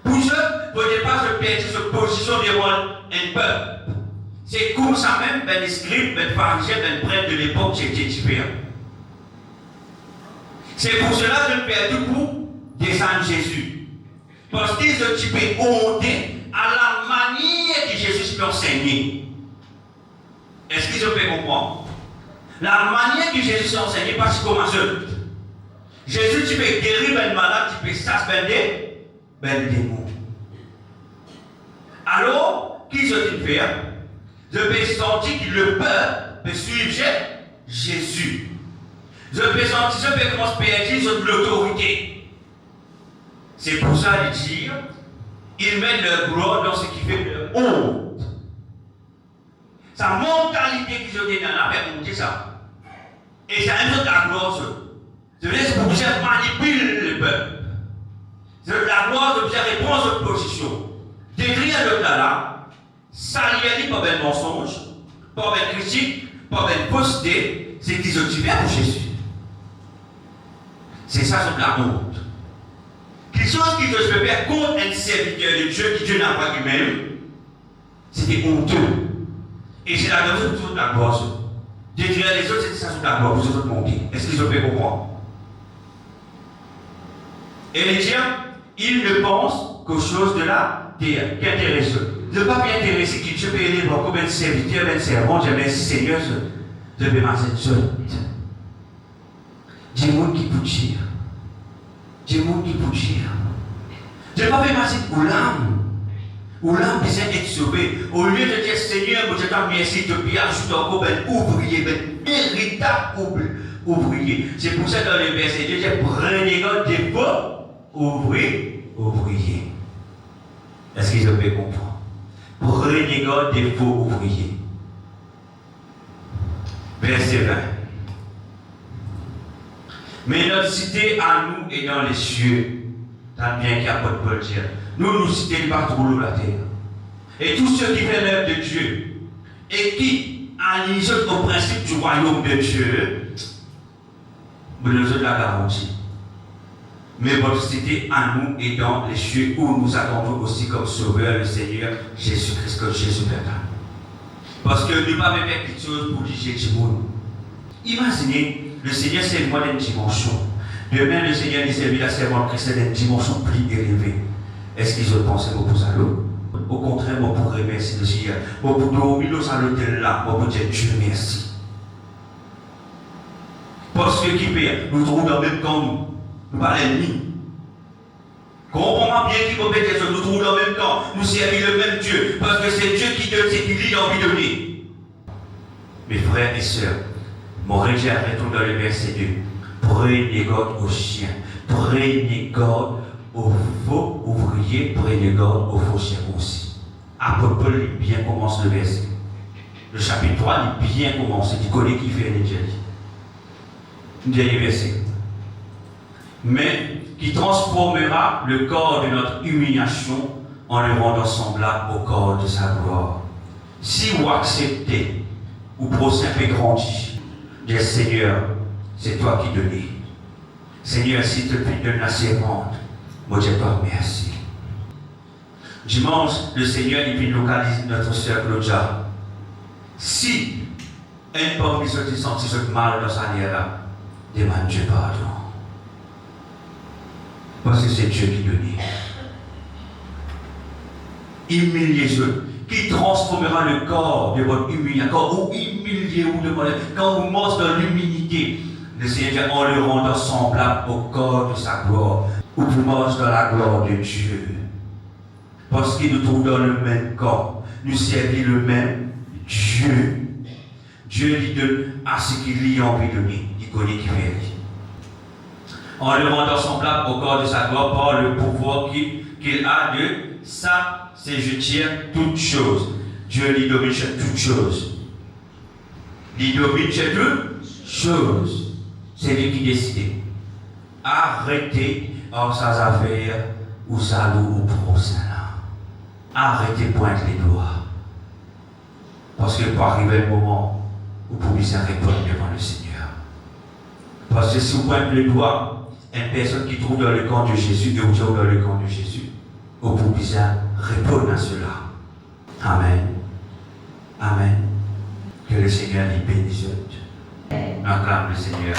A: Pour ça, au départ, je perds cette position devant un peuple. C'est comme ça même, ben les scribes, ben les pharisiens, ben les prêtres de l'époque, c'était différent. C'est pour cela que je perds du coup descendre Jésus. Parce qu'ils ont un peu honté à la manière que Jésus peut enseigner. Est-ce qu'ils ont fait comprendre? La manière que Jésus s'est enseigné, parce que comment Jésus, tu peux guérir un malade, tu peux s'aspender, ben démon. Alors, qu'ils ont fait? Je peux sentir que le peuple peut suivre Jésus. Je peux sentir, je peux commencer à perdre sur l'autorité. C'est pour ça de dire, ils mettent leur gloire dans ce qui fait leur honte. Sa mentalité qu'ils ont donné dans la fait monter ça. Et ça aime la gloire. Je veux dire, c'est pour que ça manipule le peuple. La gloire de Pierre répond à votre position. Détruire le là, ça n'y a pas de mensonge, pas de critique, pas de fausseté, c'est qu'ils ont tué pour Jésus. C'est ça, c'est la honte. Quelque chose qui se faire contre un serviteur de Dieu, qui Dieu n'a pas lui-même, c'était honteux. Et c'est la raison de la gloire. Détruire les autres, c'est ça, c'est la gloire, vous autres monter. Est-ce qu'ils ont fait comprendre? Et les tiens, ils ne pensent qu'aux choses de la terre, qui intéressent eux. Ne pas bien intéresser qui Dieu peut aider comme un serviteur, un servant, je merci Seigneur, je vais m'en cette seule. Dis-moi qui peut dire. Dis-moi qui peut dire. Je ne vais pas faire masser pour l'âme. Où l'âme besoin d'être sauvé. Au lieu de dire Seigneur, je te merci, je te prie, ajoute encore un ouvrier, un véritable ouvrier. C'est pour ça que dans le verset 2, c'est prenez garde des faux ouvriers. Est-ce qu'ils ont fait comprendre? Prenez garde des faux ouvriers. Verset 20. Mais notre cité à nous est dans les cieux. Tant bien qu'il n'y a pas de Paul dire. Nous citons pas trop loin la terre. Et tous ceux qui font l'œuvre de Dieu et qui analysent au principe du royaume de Dieu, vous nous avez la garantie. Mais votre cité à nous est dans les cieux où nous attendons aussi comme sauveur le Seigneur Jésus-Christ, comme Jésus Père. Parce que nous ne pouvons pas faire quelque chose pour dire Jésus. Imaginez, le Seigneur c'est moi d'une dimension. Demain, le Seigneur dit servir la servante Christ d'une dimension plus élevée. Est-ce qu'ils ont pensé au pour ça? Au contraire, moi pour remercier le Seigneur. Moi pour dormir dans sa l'hôtel là, moi pour dire Dieu merci. Parce que qui fait, nous trouvons dans le même camp, nous pas l'ennemi. Comprends-moi bien qui peut faire nous trouvons dans le même camp, nous servons le même Dieu, parce que c'est Dieu qui donne, c'est qui lui a envie de donner. Mes frères et sœurs, mon réjouir retourne dans le verset 2. Prenez garde aux chiens, prenez garde aux faux ouvriers, prenez garde aux faux chiens aussi. Apôtre Paul, il bien commence le verset. Le chapitre 3, il bien commence. Tu connais qui fait les dieux. Dernier verset. Mais qui transformera le corps de notre humiliation en le rendant semblable au corps de sa gloire. Si vous acceptez, ou procédez grandir, dis Seigneur, c'est toi qui donnes. Seigneur, s'il te plaît, donne la servante. Moi, je te remercie. Dimanche, le Seigneur, il vient localiser notre sœur Claudia. Si un homme qui se senti mal dans sa là, demande Dieu pardon. Parce que c'est Dieu qui donne. Humiliez-le, qui transformera le corps de votre humiliation. Quand vous humiliez ou demandez, quand vous mangez dans l'humilité, le Seigneur en le rendant semblable au corps de sa gloire, ou vous mangez dans la gloire de Dieu. Parce qu'il nous trouve dans le même corps, nous servons le même Dieu. Dieu lui donne à ce qu'il lui a envie de donner. Il connaît qui fait. En le rendant semblable au corps de sa gloire par le pouvoir qu'il a de ça, c'est je tiens toutes choses. Dieu lui domine sur toutes choses. Il domine sur toutes choses. C'est lui qui décide. Arrêtez en sa affaire ou sa loup ou prochain. Arrêtez de pointer les doigts. Parce que pour arriver le moment où vous pouvez répondre devant le Seigneur. Parce que si vous pointez les doigts, une personne qui trouve dans le camp de Jésus et vous trouve dans le camp de Jésus, vous pouvez répondre à cela. Amen. Amen. Que le Seigneur les bénisse. Acclame le Seigneur.